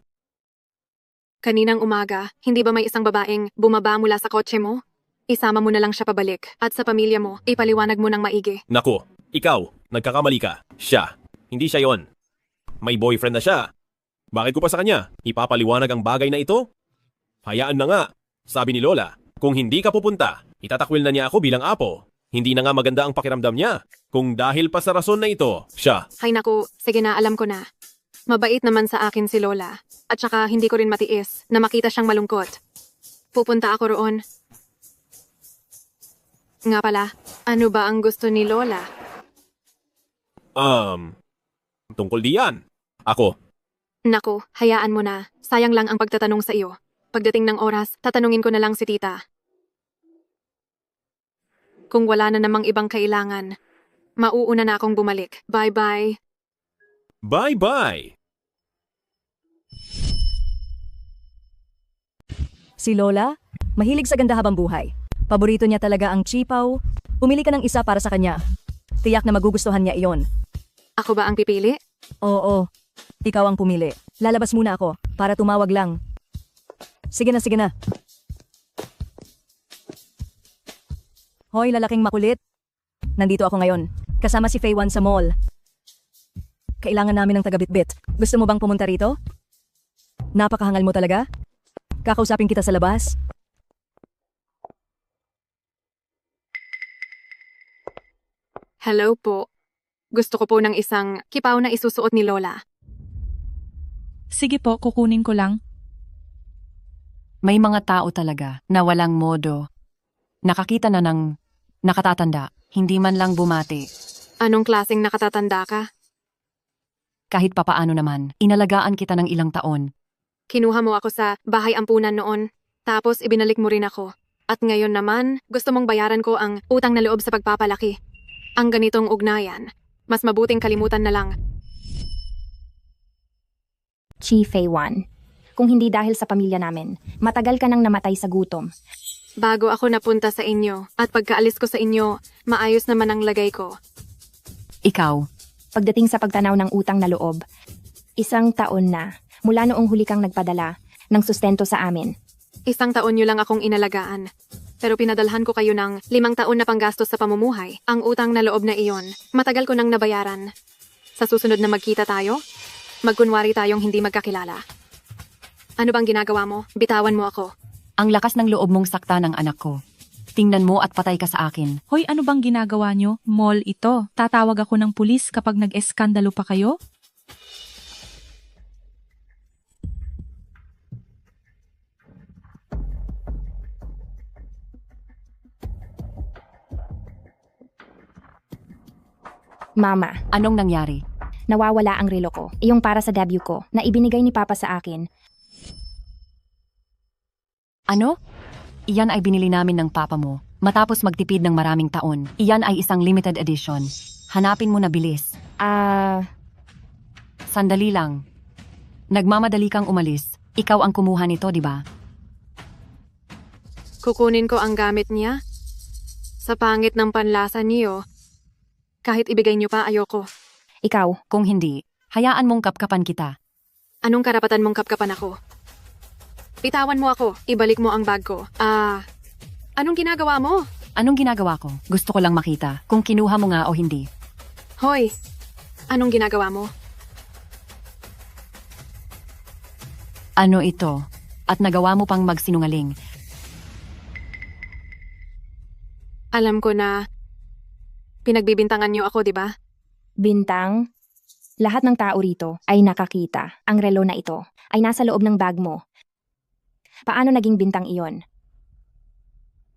Kaninang umaga, hindi ba may isang babaeng bumaba mula sa kotse mo? Isama mo na lang siya pabalik at sa pamilya mo, ipaliwanag mo ng maigi. Naku, ikaw, nagkakamali ka. Siya, hindi siya yon. May boyfriend na siya. Bakit ko pa sa kanya ipapaliwanag ang bagay na ito? Hayaan na nga, sabi ni Lola, kung hindi ka pupunta, itatakwil na niya ako bilang apo. Hindi na nga maganda ang pakiramdam niya. Kung dahil pa sa rason na ito, siya. Hay naku, sige na, alam ko na. Mabait naman sa akin si Lola. At saka hindi ko rin matiis na makita siyang malungkot. Pupunta ako roon. Nga pala, ano ba ang gusto ni Lola? Tungkol diyan. Ako. Naku, hayaan mo na. Sayang lang ang pagtatanong sa iyo. Pagdating ng oras, tatanungin ko na lang si tita. Kung wala na namang ibang kailangan, mauuna na akong bumalik. Bye-bye. Bye-bye. Si Lola, mahilig sa ganda habang buhay. Paborito niya talaga ang chipaw. Pumili ka ng isa para sa kanya. Tiyak na magugustuhan niya iyon. Ako ba ang pipili? Oo, ikaw ang pumili. Lalabas muna ako para tumawag lang. Sige na, sige na. Hoy, lalaking makulit. Nandito ako ngayon. Kasama si Faye Wan sa mall. Kailangan namin ng taga-bitbit. Gusto mo bang pumunta rito? Napakahangal mo talaga. Kakausapin kita sa labas. Hello po. Gusto ko po ng isang kipaw na isusuot ni Lola. Sige po, kukunin ko lang. May mga tao talaga na walang modo. Nakakita na ng nakatatanda, hindi man lang bumati. Anong klaseng nakatatanda ka? Kahit papaano naman, inalagaan kita ng ilang taon. Kinuha mo ako sa bahay ampunan noon, tapos ibinalik mo rin ako. At ngayon naman, gusto mong bayaran ko ang utang na loob sa pagpapalaki. Ang ganitong ugnayan, mas mabuting kalimutan na lang. Chi Faye Wan, kung hindi dahil sa pamilya namin, matagal ka nang namatay sa gutom. Bago ako napunta sa inyo, at pagkaalis ko sa inyo, maayos naman ang lagay ko. Ikaw, Pagdating sa pagtanaw ng utang na loob, 1 taon na mula noong huli kang nagpadala ng sustento sa amin. 1 taon nyo lang akong inalagaan. Pero pinadalhan ko kayo ng 5 taon na panggastos sa pamumuhay. Ang utang na loob na iyon, matagal ko nang nabayaran. Sa susunod na magkita tayo, magkunwari tayong hindi magkakilala. Ano bang ginagawa mo? Bitawan mo ako. ang lakas ng loob mong sakta ng anak ko. Tingnan mo at patay ka sa akin. Hoy, ano bang ginagawa nyo? Mall ito. Tatawag ako ng pulis kapag nag-eskandalo pa kayo? Mama. Anong nangyari? Nawawala ang relo ko. Iyong para sa debut ko na ibinigay ni Papa sa akin. Ano? Iyan ay binili namin ng papa mo matapos magtipid ng maraming taon. Iyan ay isang limited edition. Hanapin mo na bilis. Sandali lang. Nagmamadali kang umalis. Ikaw ang kumuha nito, di ba? Kukunin ko ang gamit niya. Sa pangit ng panlasa niyo, kahit ibigay niyo pa, ayoko. Ikaw? Kung hindi, hayaan mong kapkapan kita. Anong karapatan mong kapkapan ako? Bitawan mo ako. Ibalik mo ang bag ko. Anong ginagawa mo? Anong ginagawa ko? Gusto ko lang makita kung kinuha mo nga o hindi. Hoy, anong ginagawa mo? Ano ito? At nagawa mo pang magsinungaling. Alam ko na pinagbibintangan niyo ako, di ba? Bintang? Lahat ng tao rito ay nakakita. Ang relo na ito ay nasa loob ng bag mo. Paano naging bintang iyon?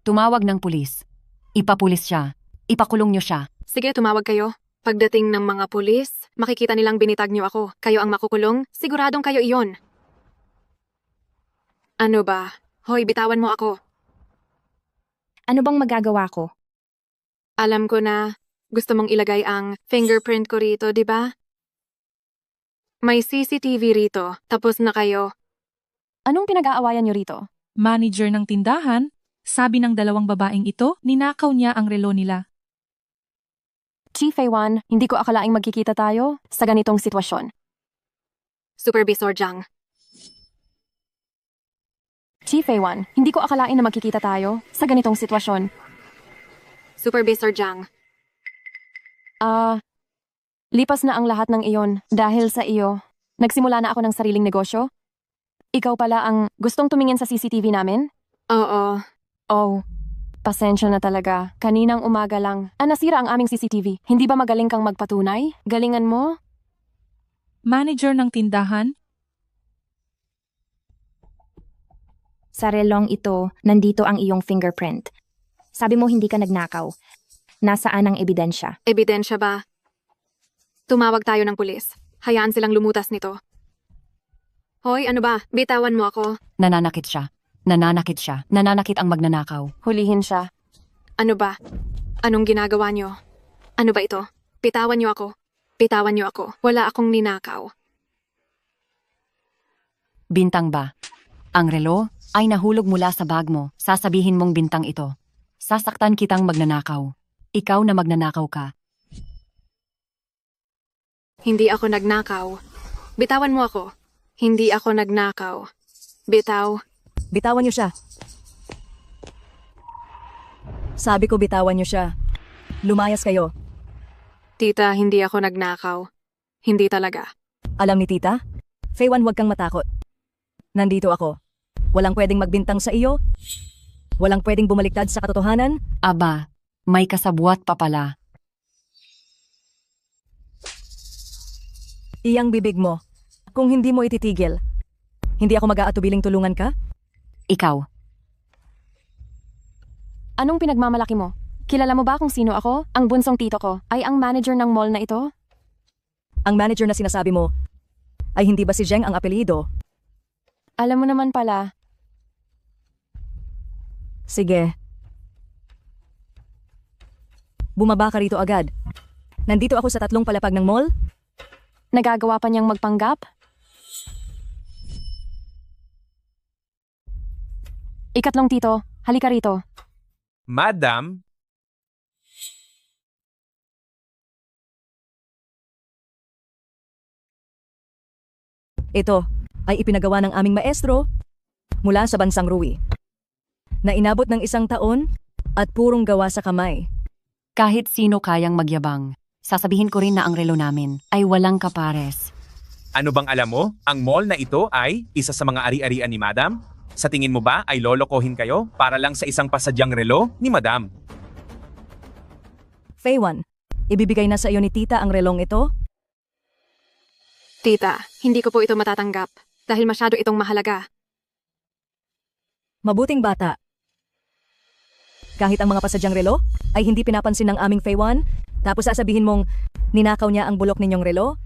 Tumawag ng pulis. Ipapulis siya. Ipakulong niyo siya. Sige, tumawag kayo. Pagdating ng mga pulis, makikita nilang binitag niyo ako. Kayo ang makukulong, siguradong kayo iyon. Ano ba? Hoy, bitawan mo ako. Ano bang magagawa ko? Alam ko na gusto mong ilagay ang fingerprint ko rito, di ba? May CCTV rito. Tapos na kayo. Anong pinag-aawayan niyo rito? Manager ng tindahan, sabi ng 2 babaeng ito, ninakaw niya ang relo nila. Chief Ewan, hindi ko akalaing magkikita tayo sa ganitong sitwasyon. Supervisor Zhang. Chief Ewan, hindi ko akalain na magkikita tayo sa ganitong sitwasyon. Supervisor Zhang. Lipas na ang lahat ng iyon dahil sa iyo. Nagsimula na ako ng sariling negosyo. Ikaw pala ang gustong tumingin sa CCTV namin? Oo. Oh, pasensya na talaga. Kaninang umaga lang. Nasira ang aming CCTV. Hindi ba magaling kang magpatunay? Galingan mo? Manager ng tindahan? Sa relong ito, nandito ang iyong fingerprint. Sabi mo hindi ka nagnakaw. Nasaan ang ebidensya? Ebidensya ba? Tumawag tayo ng pulis. Hayaan silang lumutas nito. Hoy, ano ba? Bitawan mo ako. Nananakit siya. Nananakit siya. Nananakit ang magnanakaw. Hulihin siya. Ano ba? Anong ginagawa niyo? Ano ba ito? Bitawan niyo ako. Bitawan niyo ako. Wala akong ninakaw. Bintang ba? Ang relo ay nahulog mula sa bag mo. Sasabihin mong bintang ito. Sasaktan kitang magnanakaw. Ikaw na magnanakaw ka. Hindi ako nagnakaw. Bitawan mo ako. Hindi ako nagnakaw. Bitaw. Bitawan niyo siya. Sabi ko bitawan niyo siya. Lumayas kayo. Tita, hindi ako nagnakaw. Hindi talaga. Alam ni tita? Feiwan, huwag kang matakot. Nandito ako. Walang pwedeng magbintang sa iyo. Walang pwedeng bumaliktad sa katotohanan. Aba, may kasabwat pa pala. Iyang bibig mo. Kung hindi mo ititigil, hindi ako mag-aatubiling tulungan ka? Ikaw. Anong pinagmamalaki mo? Kilala mo ba kung sino ako? Ang bunsong tito ko ay ang manager ng mall na ito? Ang manager na sinasabi mo, ay hindi ba si Zheng ang apelyido? Alam mo naman pala. Sige. Bumaba ka rito agad. Nandito ako sa 3 palapag ng mall. Nagagawa pa niyang magpanggap? Ikatlong tito, halika rito. Madam, Ito ay ipinagawa ng aming maestro mula sa bansang Rui. Na inabot ng 1 taon at purong gawa sa kamay. Kahit sino kayang magyabang, sasabihin ko rin na ang relo namin ay walang kapares. ano bang alam mo? Ang mall na ito ay isa sa mga ari-arian ni Madam? Sa tingin mo ba ay lolokohin kayo para lang sa isang pasadyang relo ni Madam? Feiwan, ibibigay na sa iyo ni tita ang relong ito? Tita, hindi ko po ito matatanggap dahil masyado itong mahalaga. Mabuting bata. Kahit ang mga pasadyang relo ay hindi pinapansin ng aming Feiwan, tapos sasabihin mong ninakaw niya ang bulok ninyong relo?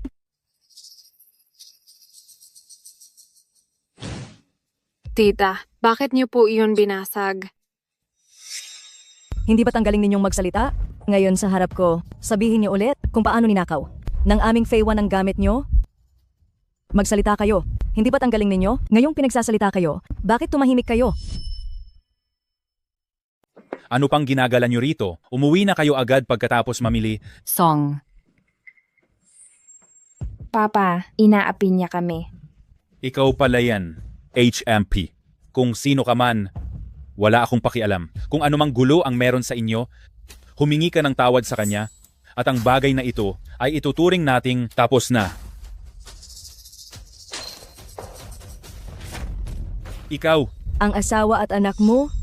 Tita, bakit niyo po iyon binasag? Hindi ba tanggaling ninyong magsalita? Ngayon sa harap ko, sabihin niyo ulit kung paano ninakaw ng aming Feiwan ang gamit niyo? Magsalita kayo. Hindi ba tanggaling ninyo? Ngayong pinagsasalita kayo, bakit tumahimik kayo? Ano pang ginagala nyo rito? Umuwi na kayo agad pagkatapos mamili. Song. Papa, inaapi niya kami. Ikaw pala yan, HMP. Kung sino ka man, wala akong pakialam. Kung anumang gulo ang meron sa inyo, humingi ka ng tawad sa kanya at ang bagay na ito ay ituturing nating tapos na. Ikaw. Ang asawa at anak mo,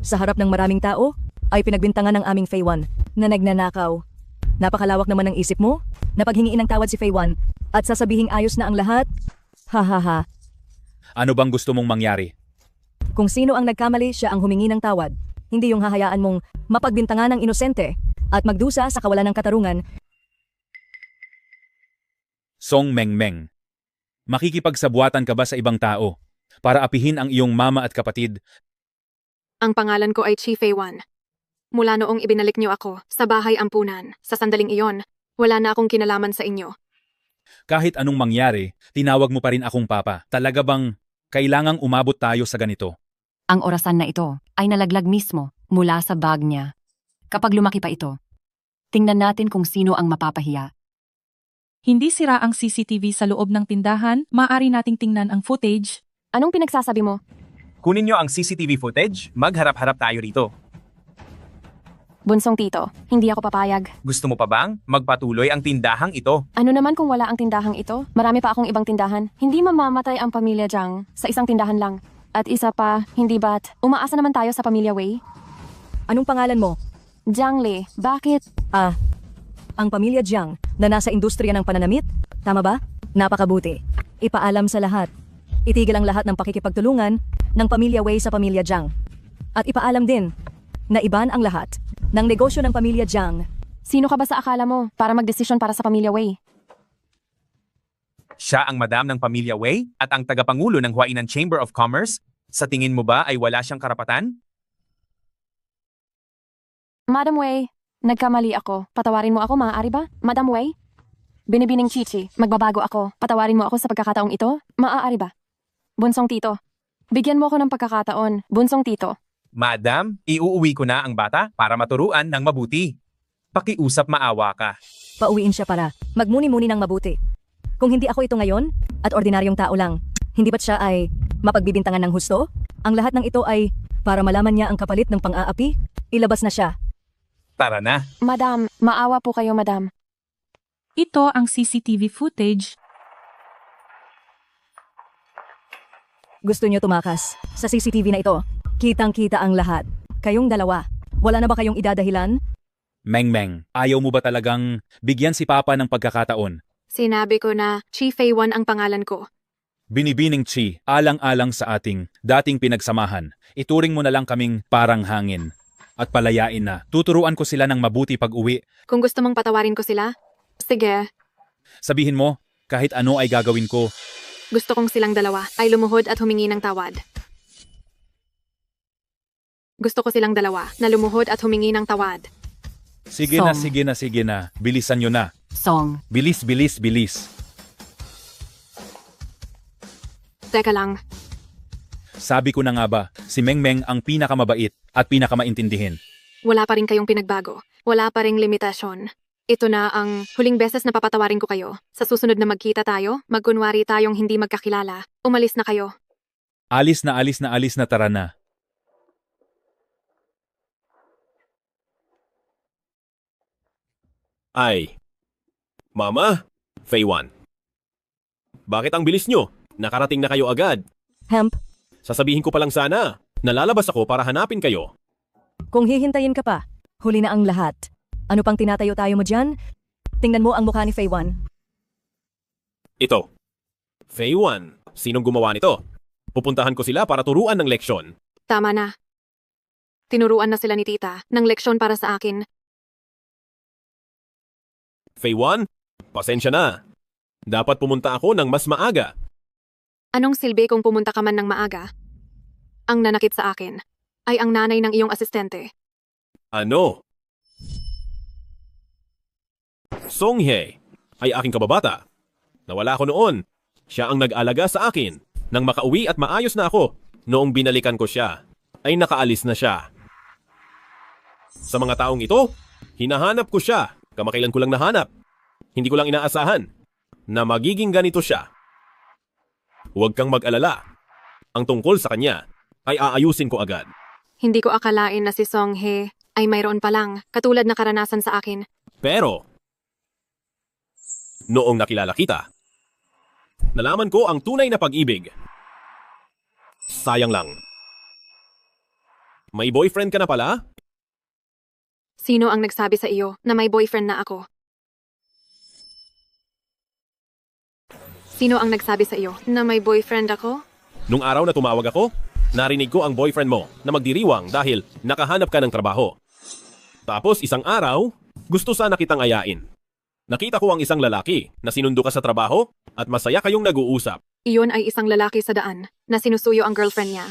sa harap ng maraming tao, ay pinagbintangan ng aming Feiwan na nagnanakaw. Napakalawak naman ng isip mo na paghingiin ng tawad si Feiwan at sasabihing ayos na ang lahat? Ha ha ha. Ano bang gusto mong mangyari? Kung sino ang nagkamali, siya ang humingi ng tawad. Hindi yung hahayaan mong mapagbintangan ng inosente at magdusa sa kawalan ng katarungan. Song Mengmeng. Makikipagsabuatan ka ba sa ibang tao para apihin ang iyong mama at kapatid? Ang pangalan ko ay Chi Feiwan. Mula noong ibinalik niyo ako sa bahay ampunan, sa sandaling iyon, wala na akong kinalaman sa inyo. Kahit anong mangyari, tinawag mo pa rin akong papa. Talaga bang kailangang umabot tayo sa ganito? Ang orasan na ito ay nalaglag mismo mula sa bag niya. Kapag lumaki pa ito, tingnan natin kung sino ang mapapahiya. Hindi sira ang CCTV sa loob ng tindahan, maaari nating tingnan ang footage. Anong pinagsasabi mo? Kunin nyo ang CCTV footage, magharap-harap tayo rito. Bunsong tito, hindi ako papayag. Gusto mo pa bang magpatuloy ang tindahang ito? Ano naman kung wala ang tindahang ito? Marami pa akong ibang tindahan. Hindi mamamatay ang pamilya Jiang sa isang tindahan lang. At isa pa, hindi ba't umaasa naman tayo sa pamilya Wei? Anong pangalan mo? Jiang Li. Bakit? Ang pamilya Jiang na nasa industriya ng pananamit? Tama ba? Napakabuti. Ipaalam sa lahat. Itigil ang lahat ng pakikipagtulungan ng pamilya Wei sa pamilya Jiang. At ipaalam din na iban ang lahat ng negosyo ng pamilya Jiang. Sino ka ba sa akala mo para magdesisyon para sa pamilya Wei? Siya ang madam ng pamilya Wei at ang tagapangulo ng Huainan Chamber of Commerce? Sa tingin mo ba ay wala siyang karapatan? Madam Wei, nagkamali ako. Patawarin mo ako, maaari ba? Madam Wei? Binibining Chichi, magbabago ako. Patawarin mo ako sa pagkakataong ito? Maaari ba? Bunsong tito, bigyan mo ako ng pagkakataon. Bunsong tito. Madam, iuuwi ko na ang bata para maturuan ng mabuti. Pakiusap maawa ka. Pauwiin siya para magmuni-muni ng mabuti. Kung hindi ako ito ngayon at ordinaryong tao lang, hindi ba't siya ay mapagbibintangan ng husto? Ang lahat ng ito ay para malaman niya ang kapalit ng pang-aapi. Ilabas na siya. Tara na. Madam, maawa po kayo, madam. Ito ang CCTV footage. Gusto niyo tumakas? Sa CCTV na ito, kitang-kita ang lahat. Kayong dalawa, wala na ba kayong idadahilan? Meng, ayaw mo ba talagang bigyan si Papa ng pagkakataon? Sinabi ko na Chi Fei-wan ang pangalan ko. Binibining Chi, alang-alang sa ating dating pinagsamahan. Ituring mo na lang kaming parang hangin. At palayain na. Tuturuan ko sila ng mabuti pag-uwi. Kung gusto mong patawarin ko sila, sige. Sabihin mo, kahit ano ay gagawin ko. Gusto kong silang dalawa ay lumuhod at humingi ng tawad. Gusto ko silang dalawa na lumuhod at humingi ng tawad. Sige na. Bilisan nyo na. Song. Bilis. Teka lang, Sabi ko na nga ba, si Meng ang pinakamabait at pinakamaintindihin. wala pa rin kayong pinagbago. Wala pa ring limitasyon. Ito na ang huling beses na papatawarin ko kayo. Sa susunod na magkita tayo, magkunwari tayong hindi magkakilala. Umalis na kayo. Alis na tara na. Ay, Mama, Fei-wan. Bakit ang bilis nyo? Nakarating na kayo agad. Hemp, Sasabihin ko pa lang sana, nalalabas ako para hanapin kayo. kung hihintayin ka pa, huli na ang lahat. Ano pang tinatayo-tayo mo dyan? Tingnan mo ang mukha ni Fei-wan. Ito. Fei-wan, sinong gumawa nito? Pupuntahan ko sila para turuan ng leksyon. Tama na. Tinuruan na sila ni tita ng leksyon para sa akin. Fei-wan, pasensya na. Dapat pumunta ako ng mas maaga. Anong silbi kung pumunta ka man ng maaga? Ang nanakit sa akin ay ang nanay ng iyong asistente. Ano? Song-hye ay aking kababata. Nawala ko noon. Siya ang nag-alaga sa akin. Nang makauwi at maayos na ako, noong binalikan ko siya, ay nakaalis na siya. Sa mga taong ito, hinahanap ko siya. Kamakailan ko lang nahanap. Hindi ko lang inaasahan na magiging ganito siya. Huwag kang mag-alala. Ang tungkol sa kanya ay aayusin ko agad. Hindi ko akalain na si Song-hye ay mayroon pa lang katulad na karanasan sa akin. Pero, noong nakilala kita, nalaman ko ang tunay na pag-ibig. Sayang lang. May boyfriend ka na pala? Sino ang nagsabi sa iyo na may boyfriend na ako? Sino ang nagsabi sa iyo na may boyfriend ako? Nung araw na tumawag ako, narinig ko ang boyfriend mo na magdiriwang dahil nakahanap ka ng trabaho. Tapos isang araw, gusto sana kitang ayain. Nakita ko ang isang lalaki na sinundo ka sa trabaho at masaya kayong nag-uusap. Iyon ay isang lalaki sa daan na sinusuyo ang girlfriend niya.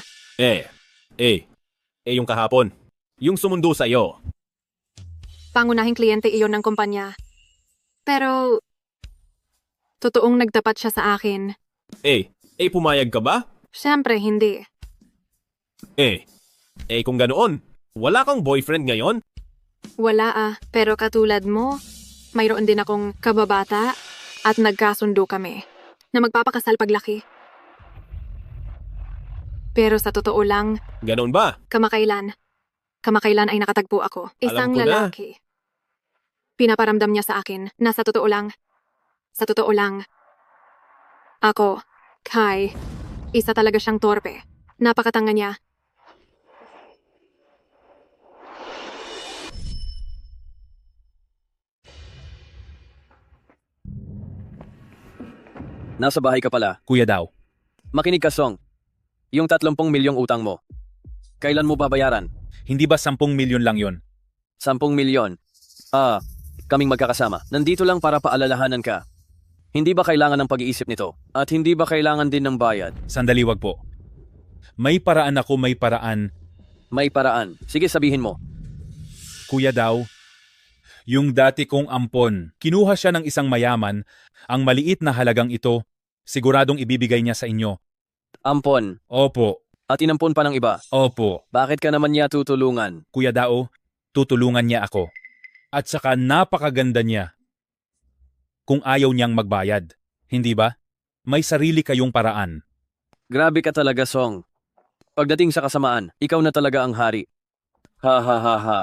Yung kahapon. Yung sumundo sa iyo. Pangunahing kliyente iyon ng kumpanya. Pero, totoong nagtapat siya sa akin. Pumayag ka ba? Siyempre, hindi. Kung ganoon, wala kang boyfriend ngayon? Wala pero katulad mo, mayroon din akong kababata at nagkasundo kami na magpapakasal paglaki. Pero sa totoo lang, Ganon ba? kamakailan ay nakatagpo ako. Isang Alam ko na. lalaki. Pinaparamdam niya sa akin na sa totoo lang, ako, Kai, isa talaga siyang torpe. Napakatanga niya. Nasa bahay ka pala. Kuya daw. Makinig ka, Song. Yung 30 milyong utang mo. Kailan mo babayaran? Hindi ba 10 milyon lang yon? 10 milyon. Kaming magkakasama. Nandito lang para paalalahanan ka. Hindi ba kailangan ng pag-iisip nito? At hindi ba kailangan din ng bayad? Sandali, wag po. May paraan ako, may paraan. May paraan. Sige, sabihin mo. Kuya daw, yung dati kong ampon, kinuha siya ng isang mayaman, ang maliit na halagang ito, siguradong ibibigay niya sa inyo. Ampon? Opo. At inampon pa ng iba? Opo. Bakit ka naman niya tutulungan? Kuya Dao, tutulungan niya ako. At saka napakaganda niya. Kung ayaw niyang magbayad, hindi ba? May sarili kayong paraan. Grabe ka talaga, Song. Pagdating sa kasamaan, ikaw na talaga ang hari. Ha ha ha ha.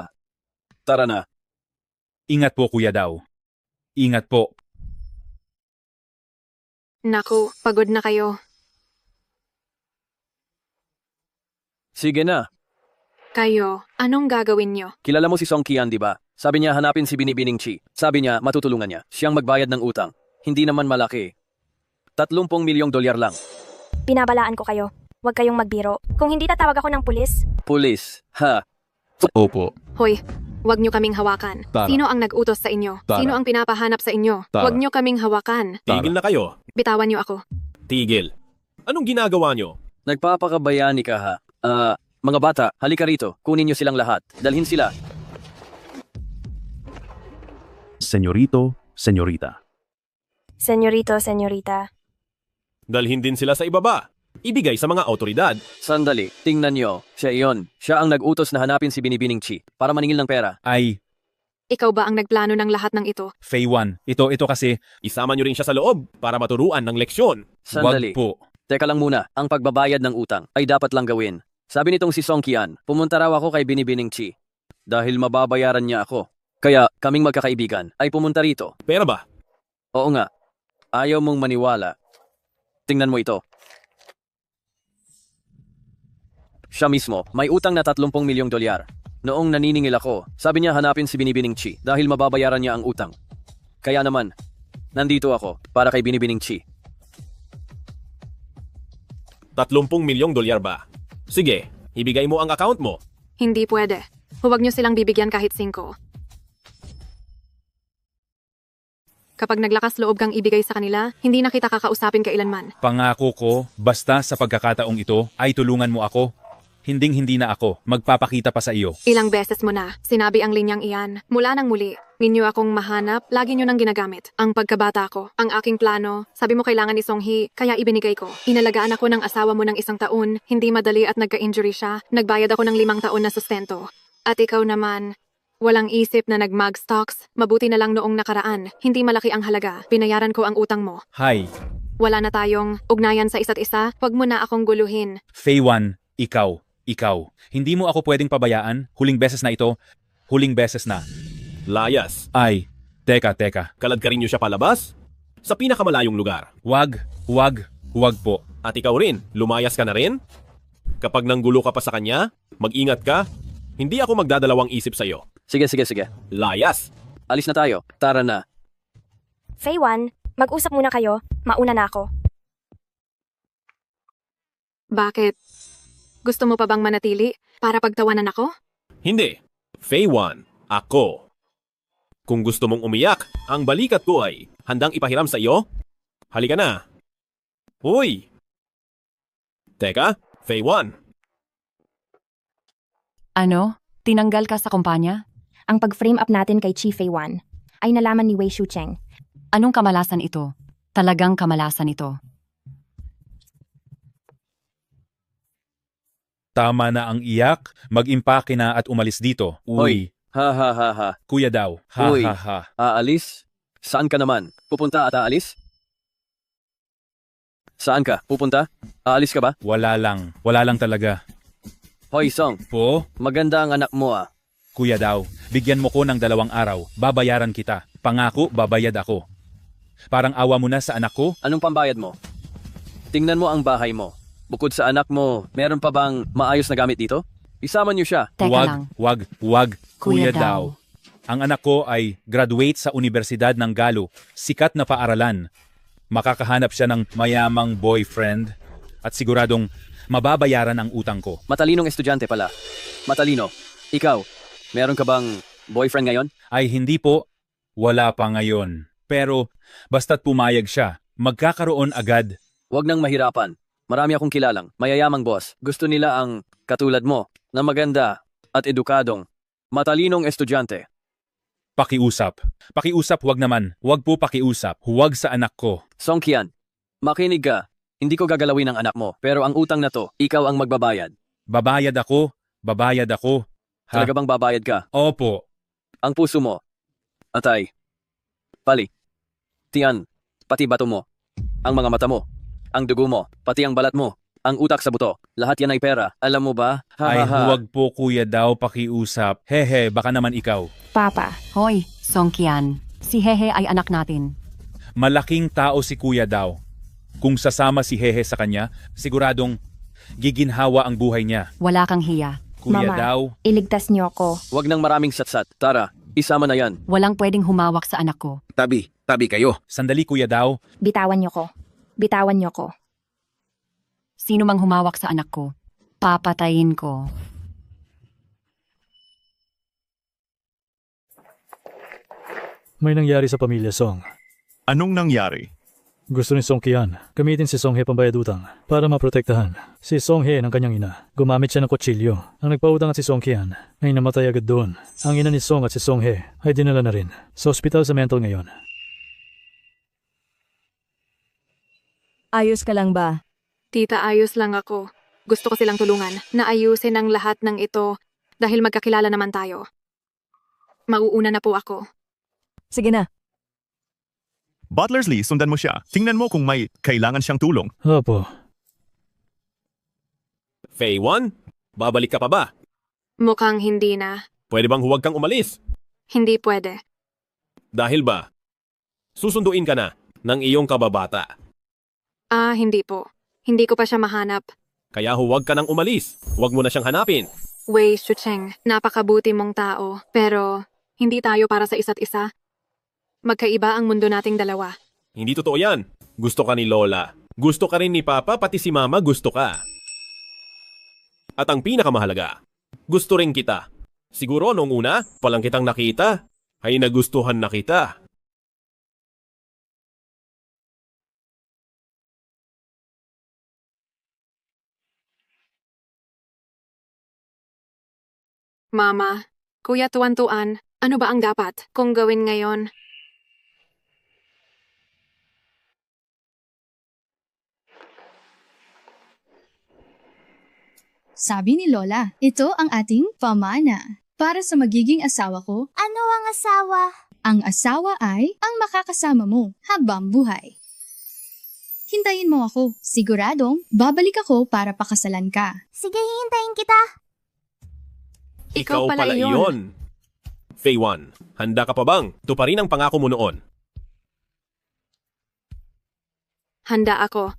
Tara na. Ingat po, Kuya Daw. Ingat po. Naku, pagod na kayo. Sige na. Kayo, anong gagawin nyo? Kilala mo si Song Qian, di ba? Sabi niya hanapin si Binibining Chi. Sabi niya matutulungan niya. Siyang magbayad ng utang. Hindi naman malaki. 30 milyong dolyar lang. Binabalaan ko kayo. Huwag kayong magbiro. Kung hindi tatawag ako ng pulis. Pulis. Ha. Opo. Hoy, huwag nyo kaming hawakan. Tara. Sino ang nag-utos sa inyo? Tara. Sino ang pinapahanap sa inyo? Tara. Huwag nyo kaming hawakan. Tigil na kayo. Bitawan nyo ako. Tigil. Anong ginagawa nyo? Nagpapakabayani ka ha. Mga bata, halika rito. Kunin niyo silang lahat. Dalhin sila. Senyorito, senyorita. Senyorito, senyorita. Dalhin din sila sa ibaba. Ibigay sa mga autoridad. Sandali, tingnan niyo. Siya iyon. Siya ang nag-utos na hanapin si Binibining Chi para maningil ng pera. Ay, Ikaw ba ang nagplano ng lahat ng ito? Fei Wan. Ito kasi. Isama nyo rin siya sa loob para maturuan ng leksyon. Sandali. Wag po. Teka lang muna, ang pagbabayad ng utang ay dapat lang gawin. Sabi nitong si Song Qian, pumunta raw ako kay Binibining Chi. Dahil mababayaran niya ako. Kaya kaming magkakaibigan ay pumunta rito. Pera ba? Oo nga. Ayaw mong maniwala. Tingnan mo ito. Siya mismo, may utang na 30 milyong dolyar. Noong naniningil ako, sabi niya hanapin si Binibining Chi dahil mababayaran niya ang utang. Kaya naman, nandito ako para kay Binibining Chi. 30 milyong dolyar ba? Sige, ibigay mo ang account mo. Hindi pwede. Huwag nyo silang bibigyan kahit 5. Kapag naglakas loob kang ibigay sa kanila, hindi na kita kakausapin kailanman. Pangako ko, basta sa pagkakataong ito, ay tulungan mo ako. Hinding-hindi na ako magpapakita pa sa iyo. Ilang beses mo na, sinabi ang linyang iyan. Mula nang muli, ninyo akong mahanap, lagi nyo nang ginagamit. Ang pagkabata ko, ang aking plano, sabi mo kailangan ni Song-hee, kaya ibinigay ko. Inalagaan ako ng asawa mo ng 1 taon, hindi madali at nagka-injury siya, nagbayad ako ng 5 taon na sustento. At ikaw naman, walang isip na nag-mug stocks, mabuti na lang noong nakaraan, hindi malaki ang halaga, binayaran ko ang utang mo. Hay, Wala na tayong ugnayan sa isa't isa, wag mo na akong guluhin. Fei Wan, ikaw. Hindi mo ako pwedeng pabayaan. Huling beses na ito. Huling beses na. Layas. Ay, teka. Kalad ka rin nyo siya palabas? Sa pinakamalayong lugar. Wag po. At ikaw rin, lumayas ka na rin? Kapag nanggulo ka pa sa kanya, mag-ingat ka. Hindi ako magdadalawang isip sa'yo. Sige. Layas. Alis na tayo. Tara na. Fei Wan, mag-usap muna kayo. Mauna na ako. Bakit? Gusto mo pa bang manatili para pagtawanan ako? Hindi. Fei Wan, ako. Kung gusto mong umiyak, ang balikat ko ay handang ipahiram sa iyo. Halika na. Uy! Teka, Fei Wan. Ano? Tinanggal ka sa kumpanya? Ang pag-frame up natin kay Chi Fei Wan ay nalaman ni Wei Shucheng. Anong kamalasan ito? Talagang kamalasan ito. Tama na ang iyak. Mag-impake na at umalis dito. Hoy, ha. Kuya Daw, Uy, ha. aalis? Saan ka naman? Pupunta at aalis? Saan ka? Pupunta? Aalis ka ba? Wala lang talaga. Hoy, Song. Po? Maganda ang anak mo ah. Kuya Daw, bigyan mo ko ng 2 araw. Babayaran kita. Pangako, babayad ako. Parang awa mo na sa anak ko. Anong pambayad mo? Tingnan mo ang bahay mo. Bukod sa anak mo, meron pa bang maayos na gamit dito? Isama niyo siya. Wag. Kuya Daw. Ang anak ko ay graduate sa Universidad ng Galo. Sikat na paaralan. Makakahanap siya ng mayamang boyfriend at siguradong mababayaran ang utang ko. Matalinong estudyante pala. Matalino. Ikaw, meron ka bang boyfriend ngayon? Ay hindi po. Wala pa ngayon. Pero basta't pumayag siya, magkakaroon agad. Huwag nang mahirapan. Marami akong kilalang, mayayamang boss. Gusto nila ang katulad mo, na maganda at edukadong, matalinong estudyante. Pakiusap, wag naman. Wag po pakiusap. Huwag sa anak ko. Song Qian, makinig ka. Hindi ko gagalawin ang anak mo, pero ang utang na to, ikaw ang magbabayad. Babayad ako. Ha? Talaga bang babayad ka? Opo. Ang puso mo, atay, pali, tiyan, pati bato mo, ang mga mata mo, ang dugo mo, pati ang balat mo, ang utak sa buto. Lahat yan ay pera. Alam mo ba? Ay, huwag po kuya daw pakiusap. Hehe, baka naman ikaw. Papa. Hoy, Songkian. Si Hehe ay anak natin. Malaking tao si kuya daw. Kung sasama si Hehe sa kanya, siguradong giginhawa ang buhay niya. Wala kang hiya. Kuya Mama, daw. iligtas niyo ako. Huwag nang maraming satsat. Tara, isama na yan. Walang pwedeng humawak sa anak ko. Tabi kayo. Sandali kuya daw. Bitawan niyo ko. Bitawan niyo ko. Sino mang humawak sa anak ko, papatayin ko. May nangyari sa pamilya Song. Anong nangyari? Gusto ni Song Qian gamitin si Song He pambayad utang para maprotektahan si Song He ng kanyang ina. Gumamit siya ng kutsilyo. Ang nagpautang at si Song Qian ay namatay agad doon. Ang ina ni Song at si Song He ay dinala na rin sa ospital sa mental ngayon. Ayos ka lang ba? Tita, ayos lang ako. Gusto ko silang tulungan na ayusin ang lahat ng ito dahil magkakilala naman tayo. Mauuna na po ako. Sige na. Butlers Lee, sundan mo siya. Tingnan mo kung may kailangan siyang tulong. Opo. Faye 1, babalik ka pa ba? Mukhang hindi na. Pwede bang huwag kang umalis? Hindi pwede. Dahil ba? Susunduin ka na ng iyong kababata. Hindi po. Hindi ko pa siya mahanap. Kaya huwag ka nang umalis. Huwag mo na siyang hanapin. Wei Shucheng, napakabuti mong tao. Pero, hindi tayo para sa isa't isa. Magkaiba ang mundo nating dalawa. Hindi totoo yan. Gusto ka ni Lola. Gusto ka rin ni Papa, pati si Mama gusto ka. At ang pinakamahalaga, gusto rin kita. Siguro noong una, palang kitang nakita, ay nagustuhan na kita. Mama, Kuya Tuan-Tuan, ano ba ang dapat kong gawin ngayon? Sabi ni Lola, ito ang ating pamana. Para sa magiging asawa ko, Ano ang asawa? ang asawa ay ang makakasama mo habang buhay. Hintayin mo ako. Siguradong babalik ako para pakasalan ka. Sige, hihintayin kita. Ikaw pala iyon. Faye 1, handa ka pa bang tuparin ang pangako mo noon? Handa ako.